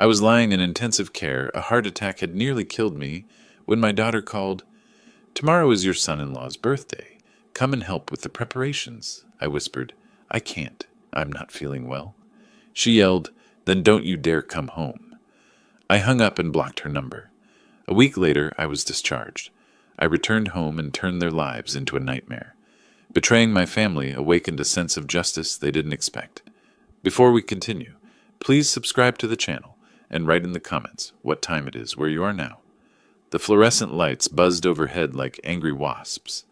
I was lying in intensive care. A heart attack had nearly killed me when my daughter called. "Tomorrow is your son-in-law's birthday. Come and help with the preparations," I whispered. "I can't. I'm not feeling well." She yelled, "Then don't you dare come home." I hung up and blocked her number. A week later, I was discharged. I returned home and turned their lives into a nightmare. Betraying my family awakened a sense of justice they didn't expect. Before we continue, please subscribe to the channel and write in the comments what time it is where you are now. The fluorescent lights buzzed overhead like angry wasps.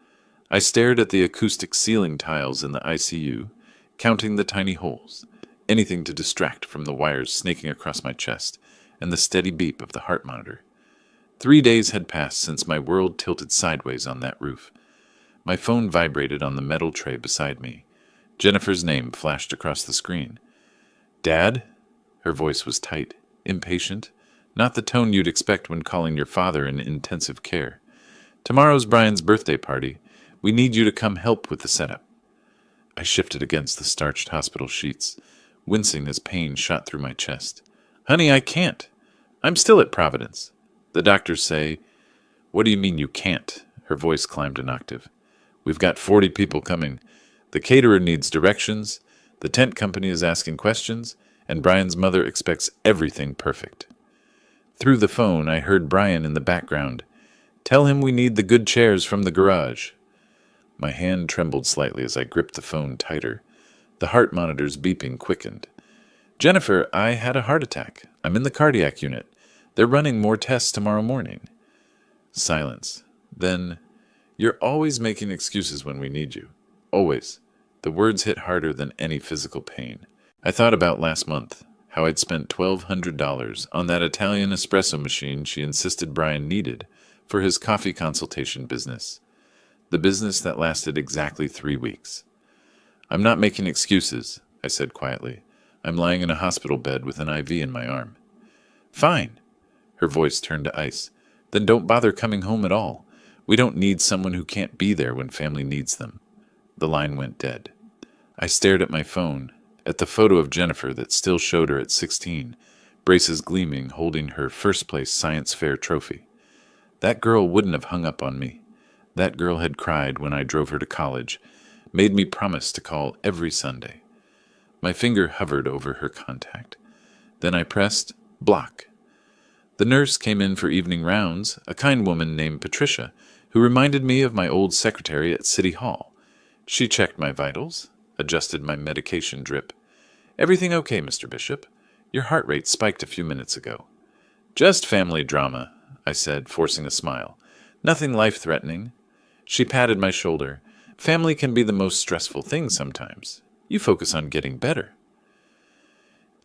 I stared at the acoustic ceiling tiles in the ICU, counting the tiny holes, anything to distract from the wires snaking across my chest and the steady beep of the heart monitor. 3 days had passed since my world tilted sideways on that roof. My phone vibrated on the metal tray beside me. Jennifer's name flashed across the screen. "Dad?" Her voice was tight, impatient, not the tone you'd expect when calling your father in intensive care. "Tomorrow's Brian's birthday party. We need you to come help with the setup." I shifted against the starched hospital sheets, wincing as pain shot through my chest. "Honey, I can't. I'm still at Providence. The doctors say—" "What do you mean you can't?" Her voice climbed an octave. "We've got 40 people coming. The caterer needs directions, the tent company is asking questions, and Brian's mother expects everything perfect." Through the phone, I heard Brian in the background. "Tell him we need the good chairs from the garage." My hand trembled slightly as I gripped the phone tighter. The heart monitor's beeping quickened. "Jennifer, I had a heart attack. I'm in the cardiac unit. They're running more tests tomorrow morning." Silence. Then, "You're always making excuses when we need you. Always." The words hit harder than any physical pain. I thought about last month, how I'd spent $1,200 on that Italian espresso machine she insisted Brian needed for his coffee consultation business. The business that lasted exactly 3 weeks. "I'm not making excuses," I said quietly. "I'm lying in a hospital bed with an IV in my arm." "Fine." Her voice turned to ice. "Then don't bother coming home at all. We don't need someone who can't be there when family needs them." The line went dead. I stared at my phone, at the photo of Jennifer that still showed her at 16, braces gleaming, holding her first-place science fair trophy. That girl wouldn't have hung up on me. That girl had cried when I drove her to college, made me promise to call every Sunday. My finger hovered over her contact. Then I pressed block. The nurse came in for evening rounds, a kind woman named Patricia, who reminded me of my old secretary at City Hall. She checked my vitals, adjusted my medication drip. "Everything okay, Mr. Bishop? Your heart rate spiked a few minutes ago." "Just family drama," I said, forcing a smile. "Nothing life-threatening." She patted my shoulder. "Family can be the most stressful thing sometimes. You focus on getting better."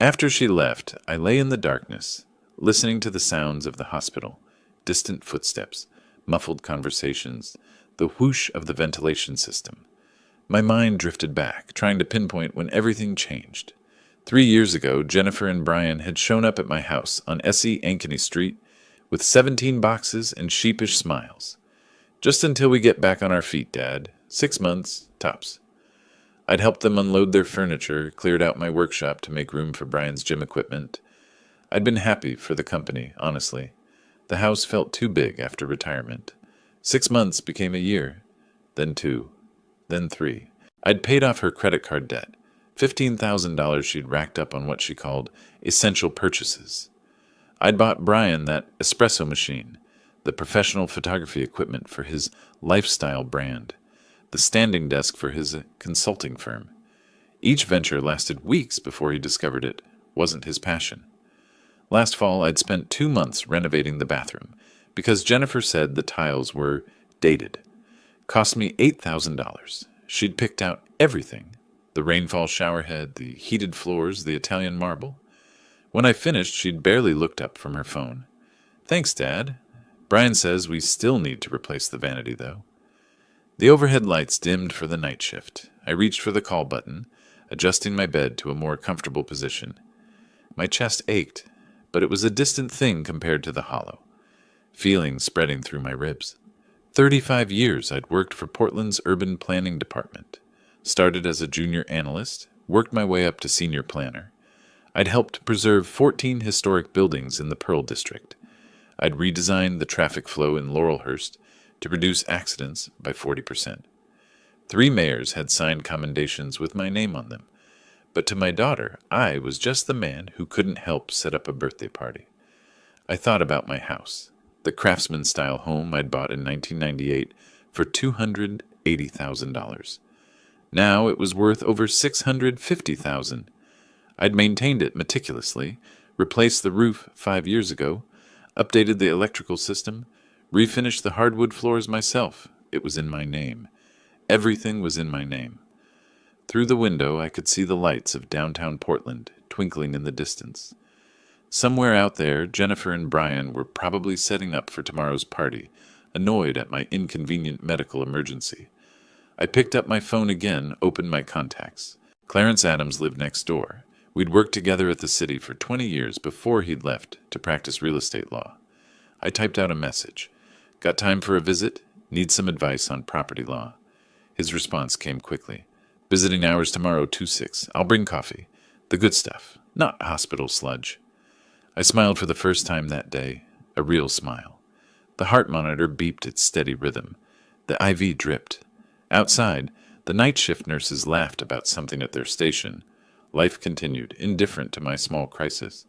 After she left, I lay in the darkness, listening to the sounds of the hospital, distant footsteps, muffled conversations, the whoosh of the ventilation system. My mind drifted back, trying to pinpoint when everything changed. 3 years ago, Jennifer and Brian had shown up at my house on S.E. Ankeny Street with 17 boxes and sheepish smiles. "Just until we get back on our feet, Dad. 6 months, tops." I'd helped them unload their furniture, cleared out my workshop to make room for Brian's gym equipment. I'd been happy for the company, honestly. The house felt too big after retirement. 6 months became a year, then 2, then 3. I'd paid off her credit card debt, $15,000 she'd racked up on what she called essential purchases. I'd bought Brian that espresso machine, the professional photography equipment for his lifestyle brand, the standing desk for his consulting firm. Each venture lasted weeks before he discovered it wasn't his passion. Last fall, I'd spent 2 months renovating the bathroom because Jennifer said the tiles were dated. Cost me $8,000. She'd picked out everything: the rainfall showerhead, the heated floors, the Italian marble. When I finished, she'd barely looked up from her phone. "Thanks, Dad. Brian says we still need to replace the vanity, though." The overhead lights dimmed for the night shift. I reached for the call button, adjusting my bed to a more comfortable position. My chest ached, but it was a distant thing compared to the hollow. Feelings spreading through my ribs. 35 years I'd worked for Portland's urban planning department. Started as a junior analyst, worked my way up to senior planner. I'd helped preserve 14 historic buildings in the Pearl District. I'd redesigned the traffic flow in Laurelhurst to reduce accidents by 40%. 3 mayors had signed commendations with my name on them, but to my daughter, I was just the man who couldn't help set up a birthday party. I thought about my house, the craftsman-style home I'd bought in 1998 for $280,000. Now it was worth over $650,000. I'd maintained it meticulously, replaced the roof 5 years ago, updated the electrical system, refinished the hardwood floors myself. It was in my name. Everything was in my name. Through the window I could see the lights of downtown Portland twinkling in the distance. Somewhere out there, Jennifer and Brian were probably setting up for tomorrow's party, annoyed at my inconvenient medical emergency. I picked up my phone again, opened my contacts. Clarence Adams lived next door. We'd worked together at the city for 20 years before he'd left to practice real estate law. I typed out a message. Got time for a visit? Need some advice on property law. His response came quickly. Visiting hours tomorrow, 2-6. I'll bring coffee. The good stuff, not hospital sludge. I smiled for the first time that day, a real smile. The heart monitor beeped its steady rhythm. The IV dripped. Outside, the night shift nurses laughed about something at their station. Life continued, indifferent to my small crisis.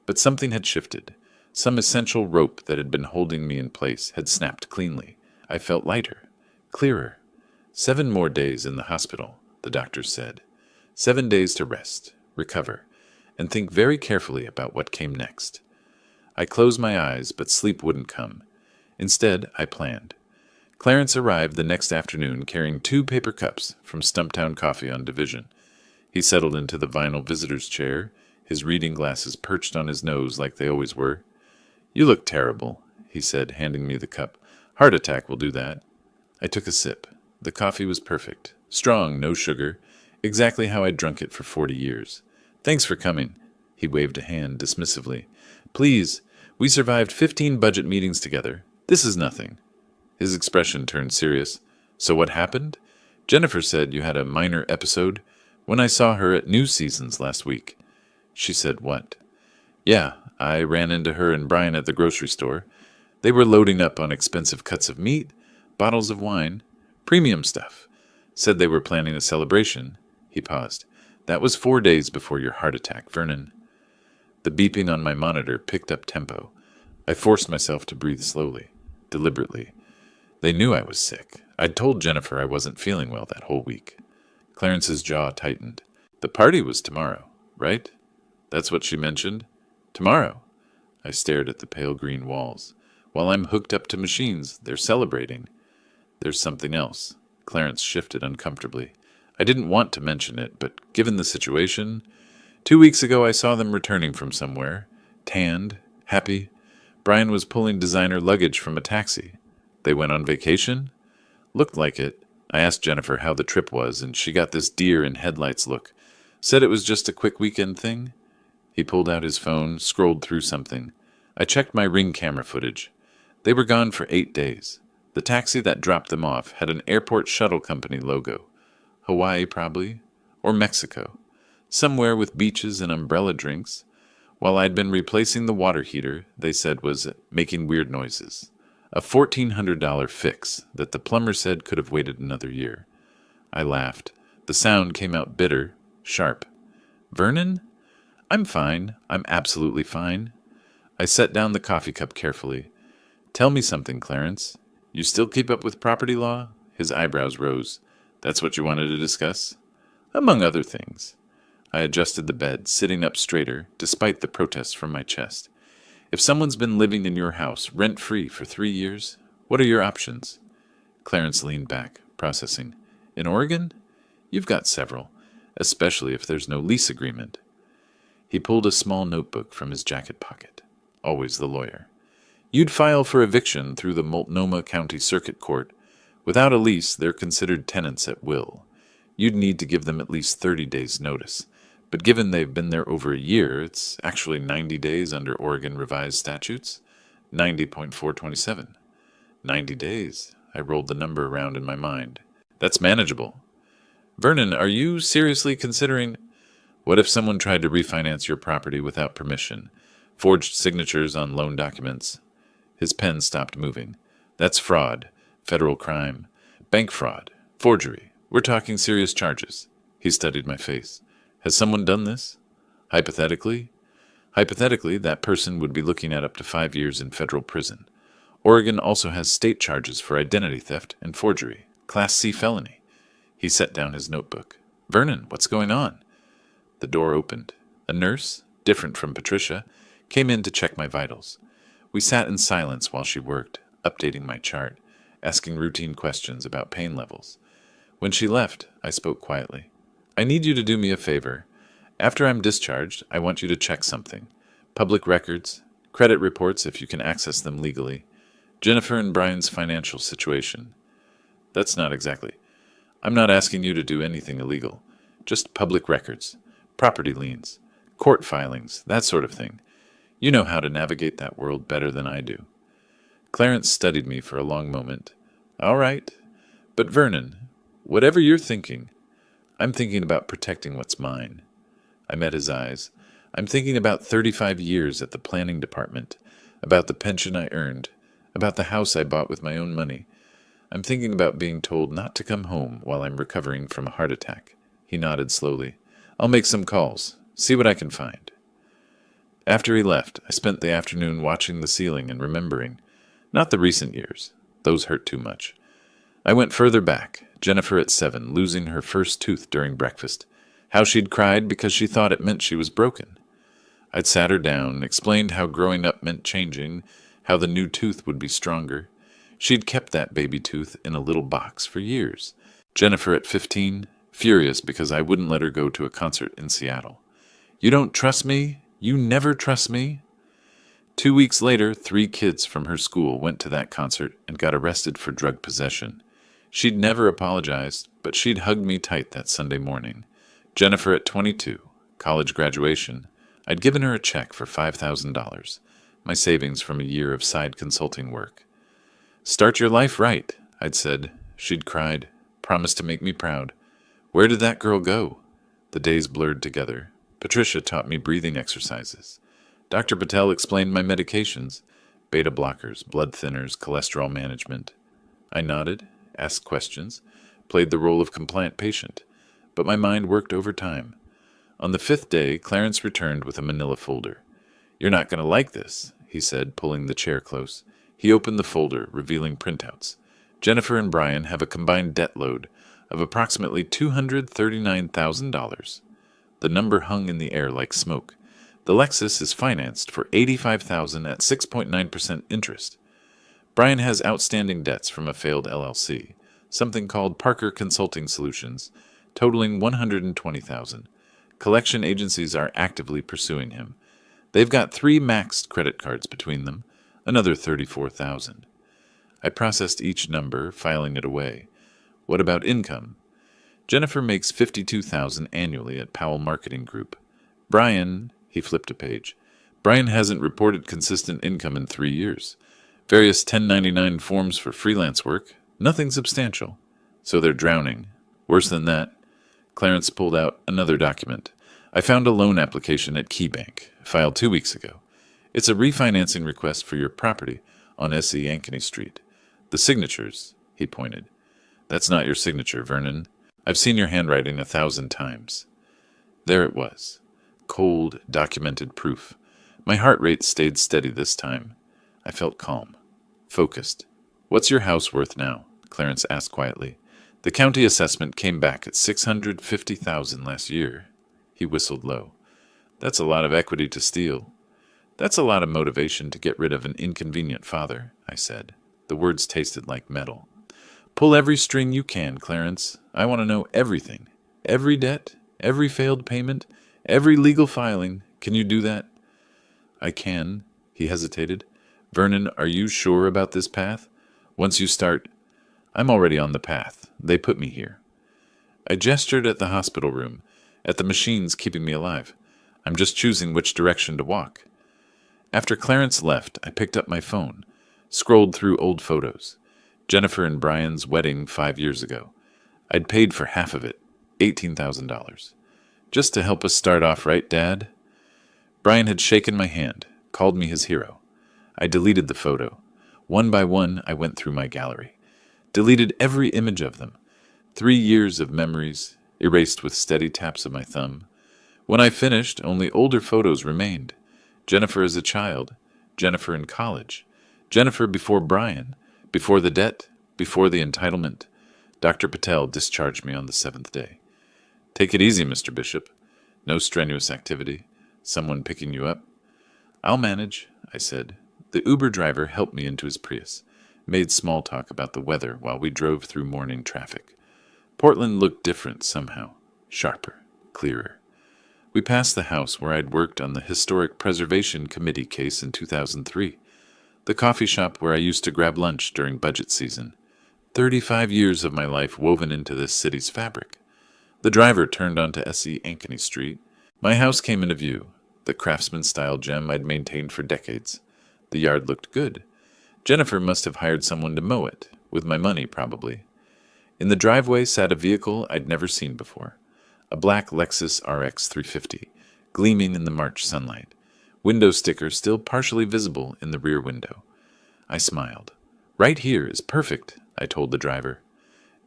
But something had shifted. Some essential rope that had been holding me in place had snapped cleanly. I felt lighter, clearer. 7 more days in the hospital, the doctors said. 7 days to rest, recover, and think very carefully about what came next. I closed my eyes, but sleep wouldn't come. Instead, I planned. Clarence arrived the next afternoon carrying 2 paper cups from Stumptown Coffee on Division. He settled into the vinyl visitor's chair, his reading glasses perched on his nose like they always were. You look terrible, he said, handing me the cup. Heart attack will do that. I took a sip. The coffee was perfect. Strong, no sugar. Exactly how I'd drunk it for 40 years. Thanks for coming. He waved a hand dismissively. Please, we survived 15 budget meetings together. This is nothing. His expression turned serious. So what happened? Jennifer said you had a minor episode when I saw her at New Seasons last week. She said what? Yeah, I ran into her and Brian at the grocery store. They were loading up on expensive cuts of meat, bottles of wine, premium stuff. Said they were planning a celebration. He paused. That was 4 days before your heart attack, Vernon. The beeping on my monitor picked up tempo. I forced myself to breathe slowly, deliberately. They knew I was sick. I'd told Jennifer I wasn't feeling well that whole week. Clarence's jaw tightened. The party was tomorrow, right? That's what she mentioned? Tomorrow. I stared at the pale green walls. While I'm hooked up to machines, they're celebrating. There's something else. Clarence shifted uncomfortably. I didn't want to mention it, but given the situation, 2 weeks ago I saw them returning from somewhere. Tanned, happy. Brian was pulling designer luggage from a taxi. They went on vacation? Looked like it. I asked Jennifer how the trip was, and she got this deer in headlights look. Said it was just a quick weekend thing. He pulled out his phone, scrolled through something. I checked my Ring camera footage. They were gone for 8 days. The taxi that dropped them off had an airport shuttle company logo. Hawaii, probably. Or Mexico. Somewhere with beaches and umbrella drinks. While I'd been replacing the water heater, they said was making weird noises. A $1,400 fix that the plumber said could have waited another year. I laughed. The sound came out bitter, sharp. Vernon? I'm fine. I'm absolutely fine. I set down the coffee cup carefully. Tell me something, Clarence. You still keep up with property law? His eyebrows rose. That's what you wanted to discuss? Among other things. I adjusted the bed, sitting up straighter, despite the protests from my chest. If someone's been living in your house, rent-free, for 3 years, what are your options? Clarence leaned back, processing. In Oregon? You've got several, especially if there's no lease agreement. He pulled a small notebook from his jacket pocket. Always the lawyer. You'd file for eviction through the Multnomah County Circuit Court. Without a lease, they're considered tenants at will. You'd need to give them at least 30 days' notice. But given they've been there over a year, it's actually 90 days under Oregon revised statutes. 90.427. 90 days. I rolled the number around in my mind. That's manageable. Vernon, are you seriously considering... What if someone tried to refinance your property without permission, forged signatures on loan documents? His pen stopped moving. That's fraud, federal crime, bank fraud, forgery. We're talking serious charges. He studied my face. Has someone done this? Hypothetically? Hypothetically, that person would be looking at up to 5 years in federal prison. Oregon also has state charges for identity theft and forgery. Class C felony. He set down his notebook. Vernon, what's going on? The door opened. A nurse, different from Patricia, came in to check my vitals. We sat in silence while she worked, updating my chart, asking routine questions about pain levels. When she left, I spoke quietly. I need you to do me a favor. After I'm discharged, I want you to check something. Public records, credit reports if you can access them legally, Jennifer and Brian's financial situation. That's not exactly. I'm not asking you to do anything illegal. Just public records, property liens, court filings, that sort of thing. You know how to navigate that world better than I do. Clarence studied me for a long moment. All right. But Vernon, whatever you're thinking, I'm thinking about protecting what's mine. I met his eyes. I'm thinking about 35 years at the planning department, about the pension I earned, about the house I bought with my own money. I'm thinking about being told not to come home while I'm recovering from a heart attack. He nodded slowly. I'll make some calls, see what I can find. After he left, I spent the afternoon watching the ceiling and remembering. Not the recent years. Those hurt too much. I went further back. Jennifer at 7, losing her first tooth during breakfast. How she'd cried because she thought it meant she was broken. I'd sat her down, explained how growing up meant changing, how the new tooth would be stronger. She'd kept that baby tooth in a little box for years. Jennifer at 15, furious because I wouldn't let her go to a concert in Seattle. You don't trust me? You never trust me? 2 weeks later, 3 kids from her school went to that concert and got arrested for drug possession. She'd never apologized, but she'd hugged me tight that Sunday morning. Jennifer at 22, college graduation. I'd given her a check for $5,000, my savings from a year of side consulting work. Start your life right, I'd said. She'd cried, promised to make me proud. Where did that girl go? The days blurred together. Patricia taught me breathing exercises. Dr. Patel explained my medications, beta blockers, blood thinners, cholesterol management. I nodded, asked questions, played the role of compliant patient, but my mind worked overtime. On the 5th day, Clarence returned with a manila folder. You're not going to like this, he said, pulling the chair close. He opened the folder, revealing printouts. Jennifer and Brian have a combined debt load of approximately $239,000. The number hung in the air like smoke. The Lexus is financed for $85,000 at 6.9% interest. Brian has outstanding debts from a failed LLC, something called Parker Consulting Solutions, totaling $120,000. Collection agencies are actively pursuing him. They've got 3 maxed credit cards between them, another $34,000. I processed each number, filing it away. What about income? Jennifer makes $52,000 annually at Powell Marketing Group. Brian, he flipped a page. Brian hasn't reported consistent income in 3 years. Various 1099 forms for freelance work. Nothing substantial. So they're drowning. Worse than that. Clarence pulled out another document. I found a loan application at KeyBank, filed 2 weeks ago. It's a refinancing request for your property on S.E. Ankeny Street. The signatures, he pointed. That's not your signature, Vernon. I've seen your handwriting 1,000 times. There it was. Cold, documented proof. My heart rate stayed steady this time. I felt calm, focused. What's your house worth now? Clarence asked quietly. The county assessment came back at $650,000 last year. He whistled low. That's a lot of equity to steal. That's a lot of motivation to get rid of an inconvenient father, I said. The words tasted like metal. Pull every string you can, Clarence. I want to know everything. Every debt, every failed payment, every legal filing. Can you do that? I can, he hesitated. Vernon, are you sure about this path? Once you start, I'm already on the path. They put me here. I gestured at the hospital room, at the machines keeping me alive. I'm just choosing which direction to walk. After Clarence left, I picked up my phone, scrolled through old photos. Jennifer and Brian's wedding 5 years ago. I'd paid for half of it, $18,000. Just to help us start off right, Dad? Brian had shaken my hand, called me his hero. I deleted the photo. One by one, I went through my gallery. Deleted every image of them. 3 years of memories, erased with steady taps of my thumb. When I finished, only older photos remained. Jennifer as a child, Jennifer in college, Jennifer before Brian, before the debt, before the entitlement. Dr. Patel discharged me on the 7th day. Take it easy, Mr. Bishop. No strenuous activity. Someone picking you up. I'll manage, I said. The Uber driver helped me into his Prius, made small talk about the weather while we drove through morning traffic. Portland looked different somehow, sharper, clearer. We passed the house where I'd worked on the Historic Preservation Committee case in 2003, the coffee shop where I used to grab lunch during budget season. 35 years of my life woven into this city's fabric. The driver turned onto S.E. Ankeny Street. My house came into view, the craftsman-style gem I'd maintained for decades. The yard looked good. Jennifer must have hired someone to mow it, with my money probably. In the driveway sat a vehicle I'd never seen before, a black Lexus RX 350, gleaming in the March sunlight, window sticker still partially visible in the rear window. I smiled. Right here is perfect, I told the driver.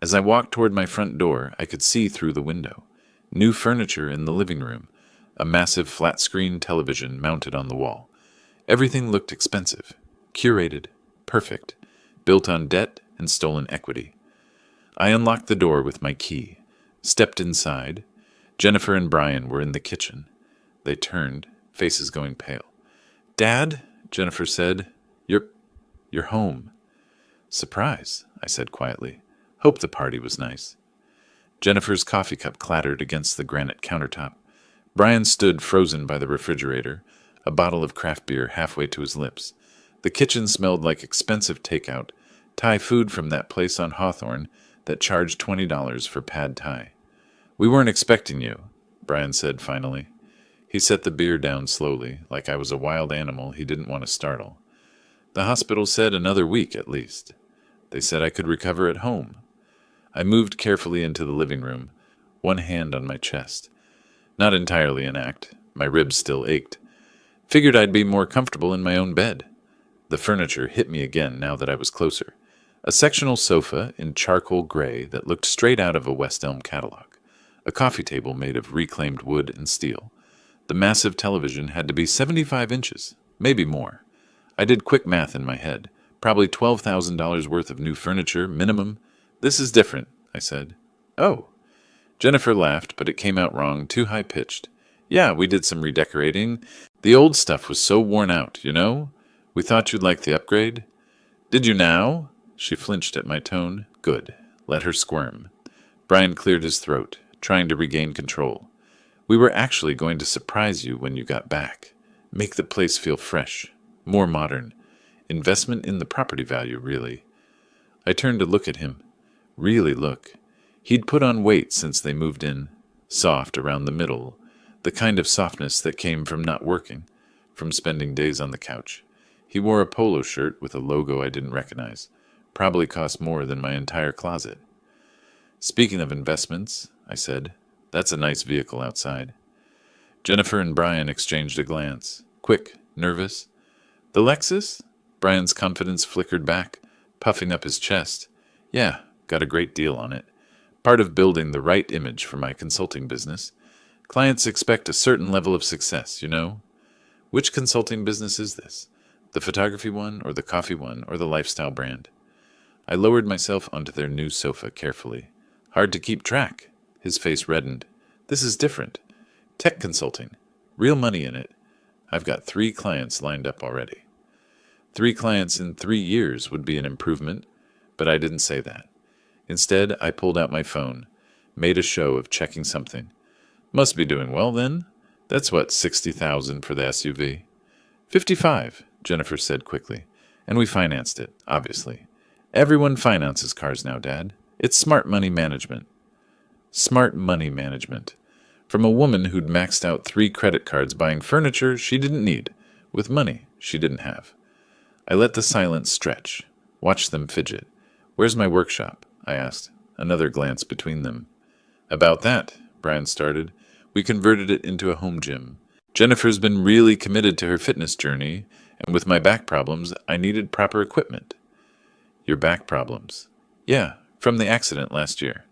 As I walked toward my front door, I could see through the window. New furniture in the living room, a massive flat-screen television mounted on the wall. Everything looked expensive, curated, perfect, built on debt and stolen equity. I unlocked the door with my key, stepped inside. Jennifer and Brian were in the kitchen. They turned, faces going pale. Dad, Jennifer said, you're home. Surprise, I said quietly. Hope the party was nice. Jennifer's coffee cup clattered against the granite countertop. Brian stood frozen by the refrigerator, a bottle of craft beer halfway to his lips. The kitchen smelled like expensive takeout, Thai food from that place on Hawthorne that charged $20 for pad Thai. We weren't expecting you, Brian said finally. He set the beer down slowly, like I was a wild animal he didn't want to startle. The hospital said another week at least. They said I could recover at home. I moved carefully into the living room, one hand on my chest. Not entirely an act. My ribs still ached. Figured I'd be more comfortable in my own bed. The furniture hit me again now that I was closer. A sectional sofa in charcoal gray that looked straight out of a West Elm catalog. A coffee table made of reclaimed wood and steel. The massive television had to be 75 inches, maybe more. I did quick math in my head. Probably $12,000 worth of new furniture, minimum. This is different, I said. Oh. Jennifer laughed, but it came out wrong, too high-pitched. Yeah, we did some redecorating. The old stuff was so worn out, you know? We thought you'd like the upgrade. Did you now? She flinched at my tone. Good. Let her squirm. Brian cleared his throat, trying to regain control. We were actually going to surprise you when you got back. Make the place feel fresh, more modern. Investment in the property value, really. I turned to look at him. Really look. He'd put on weight since they moved in. Soft around the middle. The kind of softness that came from not working, from spending days on the couch. He wore a polo shirt with a logo I didn't recognize. Probably cost more than my entire closet. Speaking of investments, I said, that's a nice vehicle outside. Jennifer and Brian exchanged a glance. Quick, nervous. The Lexus? Brian's confidence flickered back, puffing up his chest. Yeah, got a great deal on it. Part of building the right image for my consulting business. Clients expect a certain level of success, you know? Which consulting business is this? The photography one, or the coffee one, or the lifestyle brand? I lowered myself onto their new sofa carefully. Hard to keep track. His face reddened. This is different. Tech consulting. Real money in it. I've got 3 clients lined up already. 3 clients in 3 years would be an improvement, but I didn't say that. Instead, I pulled out my phone, made a show of checking something. Must be doing well, then. That's what, $60,000 for the SUV? 55, Jennifer said quickly. And we financed it, obviously. Everyone finances cars now, Dad. It's smart money management. Smart money management. From a woman who'd maxed out 3 credit cards buying furniture she didn't need, with money she didn't have. I let the silence stretch, watched them fidget. Where's my workshop? I asked, another glance between them. About that, Brian started. We converted it into a home gym. Jennifer's been really committed to her fitness journey, and with my back problems, I needed proper equipment. Your back problems? Yeah, from the accident last year.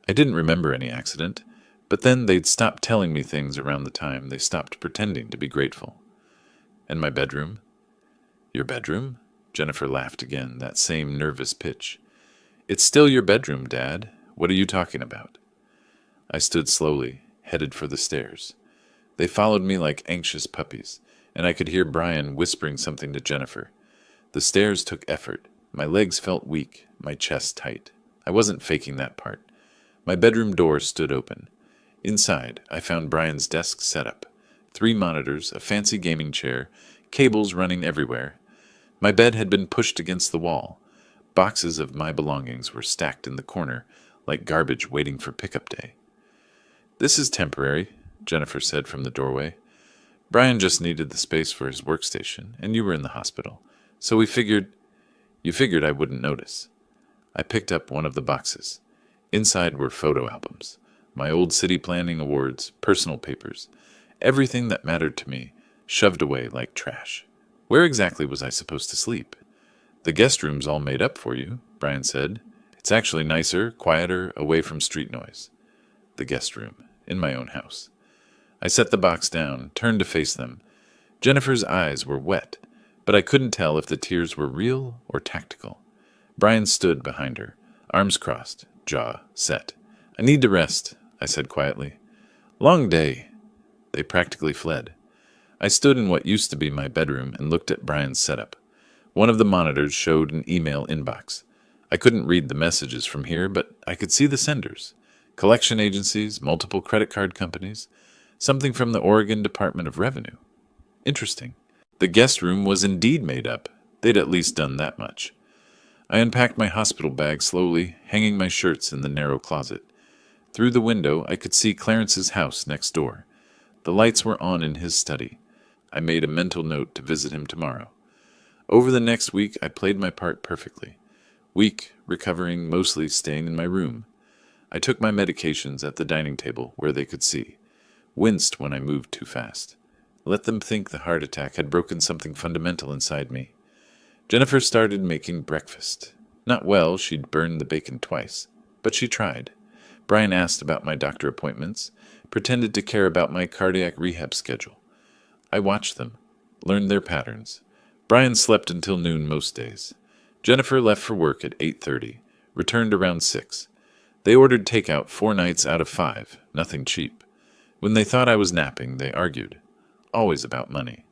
I didn't remember any accident, but then they'd stopped telling me things around the time they stopped pretending to be grateful. And my bedroom? Your bedroom? Jennifer laughed again, that same nervous pitch. It's still your bedroom, Dad. What are you talking about? I stood slowly, headed for the stairs. They followed me like anxious puppies, and I could hear Brian whispering something to Jennifer. The stairs took effort. My legs felt weak, my chest tight. I wasn't faking that part. My bedroom door stood open. Inside, I found Brian's desk set up. 3 monitors, a fancy gaming chair, cables running everywhere. My bed had been pushed against the wall. Boxes of my belongings were stacked in the corner, like garbage waiting for pickup day. This is temporary, Jennifer said from the doorway. Brian just needed the space for his workstation, and you were in the hospital. So you figured I wouldn't notice. I picked up one of the boxes. Inside were photo albums, my old city planning awards, personal papers, everything that mattered to me, shoved away like trash. Where exactly was I supposed to sleep? The guest room's all made up for you, Brian said. It's actually nicer, quieter, away from street noise. The guest room, in my own house. I set the box down, turned to face them. Jennifer's eyes were wet, but I couldn't tell if the tears were real or tactical. Brian stood behind her, arms crossed, jaw set. I need to rest, I said quietly. Long day. They practically fled. I stood in what used to be my bedroom and looked at Brian's setup. One of the monitors showed an email inbox. I couldn't read the messages from here, but I could see the senders. Collection agencies, multiple credit card companies, something from the Oregon Department of Revenue. Interesting. The guest room was indeed made up. They'd at least done that much. I unpacked my hospital bag slowly, hanging my shirts in the narrow closet. Through the window, I could see Clarence's house next door. The lights were on in his study. I made a mental note to visit him tomorrow. Over the next week, I played my part perfectly. Weak, recovering, mostly staying in my room. I took my medications at the dining table where they could see. Winced when I moved too fast. Let them think the heart attack had broken something fundamental inside me. Jennifer started making breakfast. Not well, she'd burned the bacon twice, but she tried. Brian asked about my doctor appointments, pretended to care about my cardiac rehab schedule. I watched them, learned their patterns. Brian slept until noon most days. Jennifer left for work at 8:30, returned around 6. They ordered takeout 4 nights out of 5, nothing cheap. When they thought I was napping, they argued. Always about money.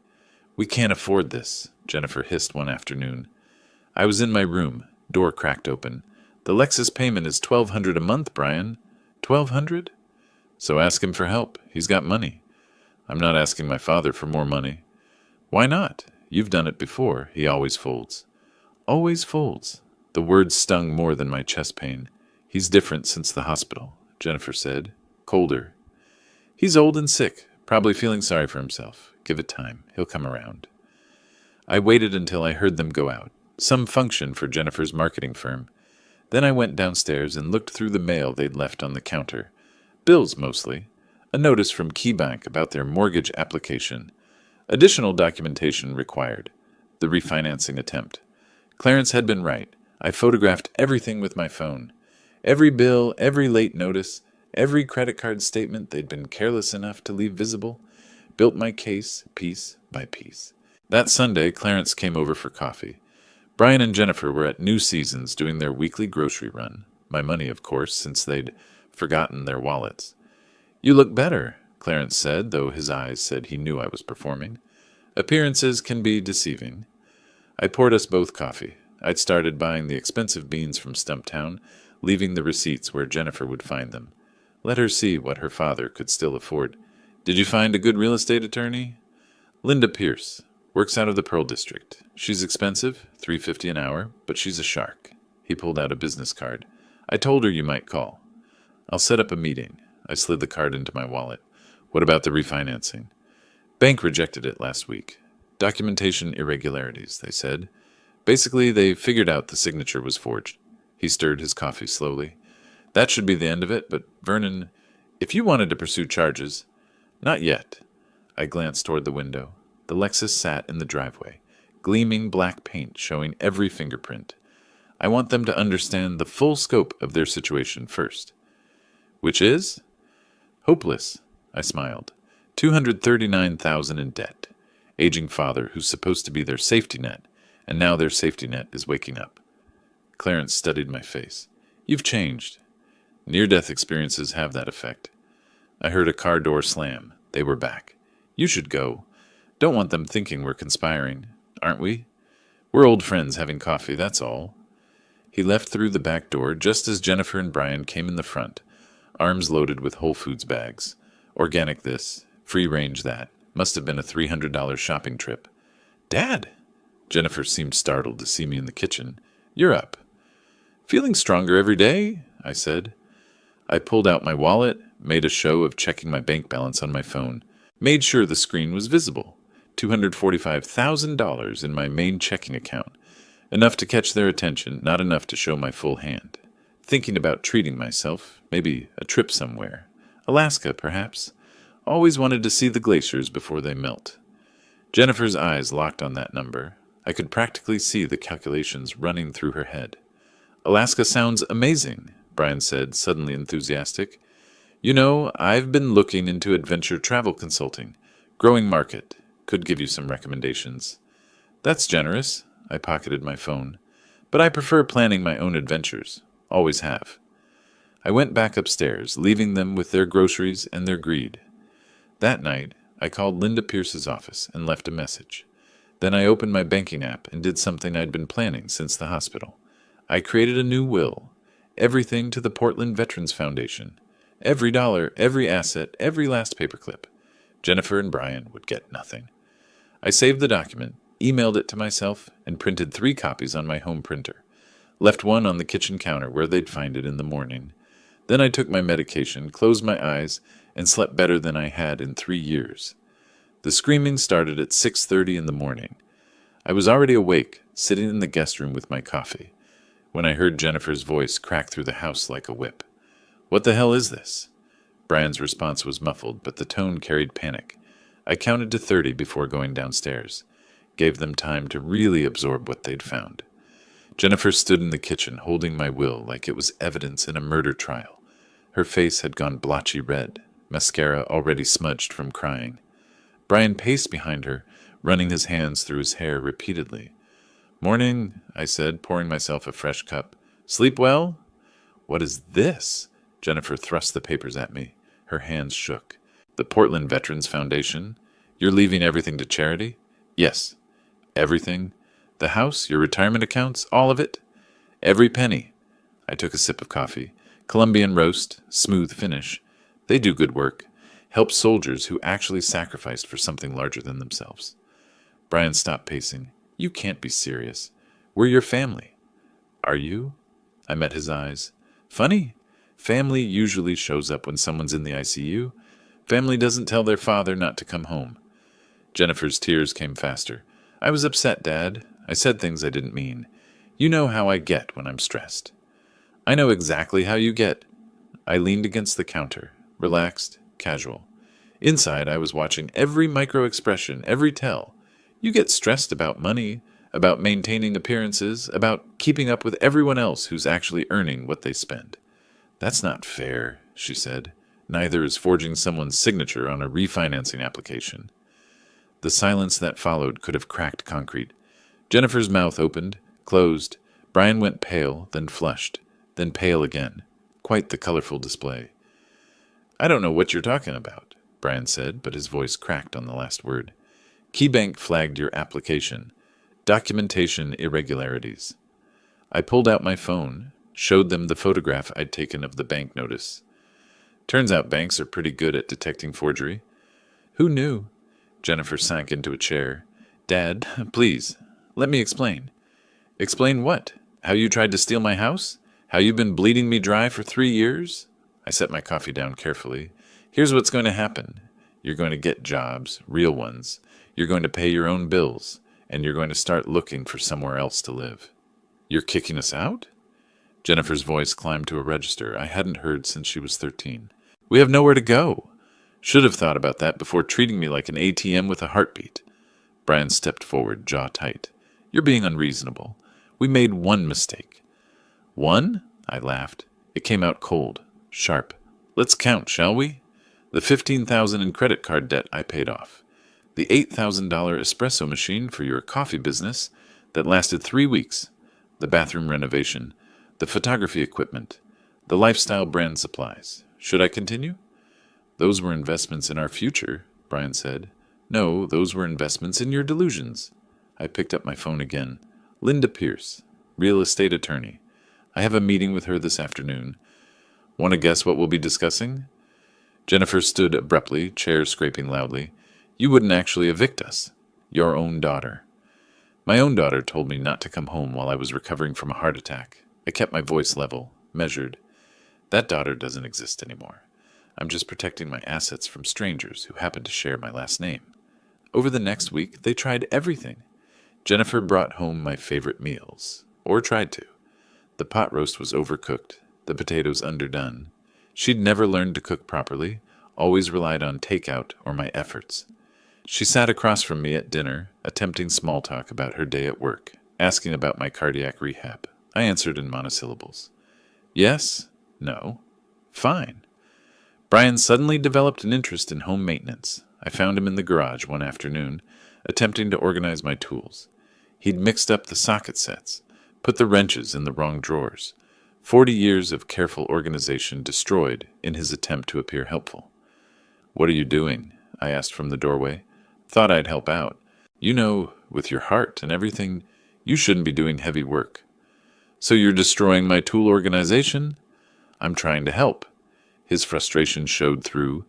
We can't afford this, Jennifer hissed one afternoon. I was in my room, door cracked open. The Lexus payment is $1,200 a month, Brian. $1,200? So ask him for help. He's got money. I'm not asking my father for more money. Why not? You've done it before. He always folds. Always folds. The words stung more than my chest pain. He's different since the hospital, Jennifer said. Colder. He's old and sick, probably feeling sorry for himself. Give it time. He'll come around. I waited until I heard them go out. Some function for Jennifer's marketing firm. Then I went downstairs and looked through the mail they'd left on the counter. Bills, mostly. A notice from KeyBank about their mortgage application. Additional documentation required. The refinancing attempt. Clarence had been right. I photographed everything with my phone. Every bill, every late notice, every credit card statement they'd been careless enough to leave visible. Built my case, piece by piece. That Sunday, Clarence came over for coffee. Brian and Jennifer were at New Seasons doing their weekly grocery run. My money, of course, since they'd forgotten their wallets. You look better, Clarence said, though his eyes said he knew I was performing. Appearances can be deceiving. I poured us both coffee. I'd started buying the expensive beans from Stumptown, leaving the receipts where Jennifer would find them. Let her see what her father could still afford. Did you find a good real estate attorney? Linda Pierce. Works out of the Pearl District. She's expensive, $3.50 an hour, but she's a shark. He pulled out a business card. I told her you might call. I'll set up a meeting. I slid the card into my wallet. What about the refinancing? Bank rejected it last week. Documentation irregularities, they said. Basically, they figured out the signature was forged. He stirred his coffee slowly. That should be the end of it, but Vernon, If you wanted to pursue charges, not yet. I glanced toward the window. The Lexus sat in the driveway, gleaming black paint showing every fingerprint. I want them to understand the full scope of their situation first. Which is? Hopeless, I smiled. $239,000 in debt. Aging father who's supposed to be their safety net, and now their safety net is waking up. Clarence studied my face. You've changed. Near-death experiences have that effect. I heard a car door slam. They were back. You should go. Don't want them thinking we're conspiring, aren't we? We're old friends having coffee, that's all. He left through the back door just as Jennifer and Brian came in the front, arms loaded with Whole Foods bags. Organic this, free range that. Must have been a $300 shopping trip. Dad! Jennifer seemed startled to see me in the kitchen. You're up. Feeling stronger every day, I said. I pulled out my wallet, made a show of checking my bank balance on my phone, made sure the screen was visible. $245,000 in my main checking account. Enough to catch their attention, not enough to show my full hand. Thinking about treating myself, maybe a trip somewhere. Alaska, perhaps. Always wanted to see the glaciers before they melt. Jennifer's eyes locked on that number. I could practically see the calculations running through her head. Alaska sounds amazing, Brian said, suddenly enthusiastic. You know, I've been looking into adventure travel consulting. Growing market. Could give you some recommendations. That's generous. I pocketed my phone. But I prefer planning my own adventures. Always have. I went back upstairs, leaving them with their groceries and their greed. That night, I called Linda Pierce's office and left a message. Then I opened my banking app and did something I'd been planning since the hospital. I created a new will. Everything to the Portland Veterans Foundation. Every dollar, every asset, every last paperclip. Jennifer and Brian would get nothing. I saved the document, emailed it to myself, and printed 3 copies on my home printer. Left one on the kitchen counter where they'd find it in the morning. Then I took my medication, closed my eyes, and slept better than I had in 3 years. The screaming started at 6:30 in the morning. I was already awake, sitting in the guest room with my coffee, when I heard Jennifer's voice crack through the house like a whip. What the hell is this? Brian's response was muffled, but the tone carried panic. I counted to 30 before going downstairs. Gave them time to really absorb what they'd found. Jennifer stood in the kitchen holding my will like it was evidence in a murder trial. Her face had gone blotchy red, mascara already smudged from crying. Brian paced behind her, running his hands through his hair repeatedly. Morning, I said, pouring myself a fresh cup. Sleep well? What is this? Jennifer thrust the papers at me. Her hands shook. The Portland Veterans Foundation? You're leaving everything to charity? Yes. Everything? The house, your retirement accounts, all of it? Every penny. I took a sip of coffee. Colombian roast, smooth finish. They do good work. Help soldiers who actually sacrificed for something larger than themselves. Brian stopped pacing. You can't be serious. We're your family. Are you? I met his eyes. Funny. Family usually shows up when someone's in the ICU. Family doesn't tell their father not to come home. Jennifer's tears came faster. I was upset, Dad. I said things I didn't mean. You know how I get when I'm stressed. I know exactly how you get. I leaned against the counter, relaxed, casual. Inside, I was watching every micro-expression, every tell. You get stressed about money, about maintaining appearances, about keeping up with everyone else who's actually earning what they spend. That's not fair, she said. Neither is forging someone's signature on a refinancing application. The silence that followed could have cracked concrete. Jennifer's mouth opened, closed. Brian went pale, then flushed, then pale again. Quite the colorful display. I don't know what you're talking about, Brian said, but his voice cracked on the last word. KeyBank flagged your application. Documentation irregularities. I pulled out my phone, showed them the photograph I'd taken of the bank notice. Turns out banks are pretty good at detecting forgery. Who knew? Jennifer sank into a chair. Dad, please, let me explain. Explain what? How you tried to steal my house? How you've been bleeding me dry for 3 years? I set my coffee down carefully. Here's what's going to happen. You're going to get jobs, real ones. You're going to pay your own bills, and you're going to start looking for somewhere else to live. You're kicking us out? Jennifer's voice climbed to a register I hadn't heard since she was 13. We have nowhere to go. Should have thought about that before treating me like an ATM with a heartbeat. Brian stepped forward, jaw tight. You're being unreasonable. We made one mistake. One? I laughed. It came out cold, sharp. Let's count, shall we? The $15,000 in credit card debt I paid off. The $8,000 espresso machine for your coffee business that lasted 3 weeks. The bathroom renovation. The photography equipment. The lifestyle brand supplies. Should I continue? Those were investments in our future, Brian said. No, those were investments in your delusions. I picked up my phone again. Linda Pierce, real estate attorney. I have a meeting with her this afternoon. Want to guess what we'll be discussing? Jennifer stood abruptly, chair scraping loudly. You wouldn't actually evict us. Your own daughter. My own daughter told me not to come home while I was recovering from a heart attack. I kept my voice level, measured. That daughter doesn't exist anymore. I'm just protecting my assets from strangers who happen to share my last name. Over the next week, they tried everything. Jennifer brought home my favorite meals, or tried to. The pot roast was overcooked, the potatoes underdone. She'd never learned to cook properly, always relied on takeout or my efforts. She sat across from me at dinner, attempting small talk about her day at work, asking about my cardiac rehab. I answered in monosyllables. Yes, no, fine. Brian suddenly developed an interest in home maintenance. I found him in the garage one afternoon, attempting to organize my tools. He'd mixed up the socket sets, put the wrenches in the wrong drawers. 40 years of careful organization destroyed in his attempt to appear helpful. What are you doing? I asked from the doorway. Thought I'd help out. You know, with your heart and everything, you shouldn't be doing heavy work. So you're destroying my tool organization? I'm trying to help. His frustration showed through,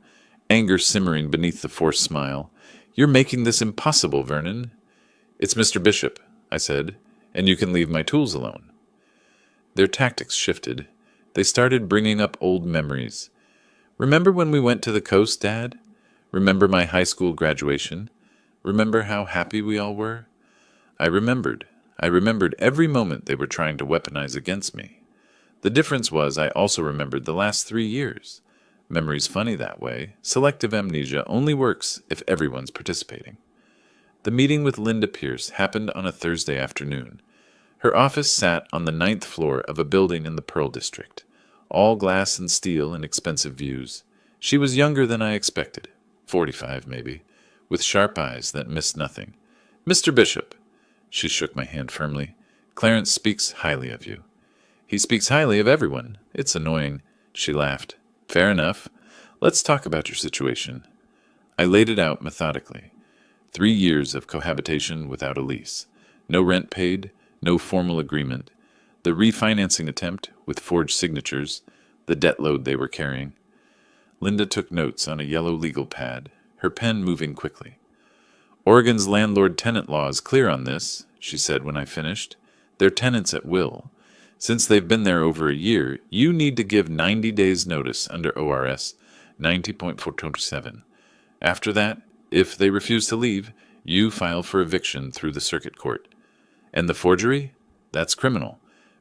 anger simmering beneath the forced smile. You're making this impossible, Vernon. It's Mr. Bishop, I said, and you can leave my tools alone. Their tactics shifted. They started bringing up old memories. Remember when we went to the coast, Dad? Remember my high school graduation? Remember how happy we all were? I remembered. I remembered every moment they were trying to weaponize against me. The difference was I also remembered the last 3 years. Memory's funny that way. Selective amnesia only works if everyone's participating. The meeting with Linda Pierce happened on a Thursday afternoon. Her office sat on the 9th floor of a building in the Pearl District. All glass and steel and expensive views. She was younger than I expected, 45 maybe, with sharp eyes that missed nothing. Mr. Bishop, she shook my hand firmly, Clarence speaks highly of you. He speaks highly of everyone. It's annoying. She laughed. Fair enough. Let's talk about your situation. I laid it out methodically. 3 years of cohabitation without a lease. No rent paid, no formal agreement. The refinancing attempt with forged signatures, the debt load they were carrying. Linda took notes on a yellow legal pad, her pen moving quickly. Oregon's landlord-tenant law is clear on this, she said when I finished. They're tenants at will. Since they've been there over a year, you need to give 90 days' notice under ORS 90.427. After that, if they refuse to leave, you file for eviction through the circuit court. And the forgery? That's criminal.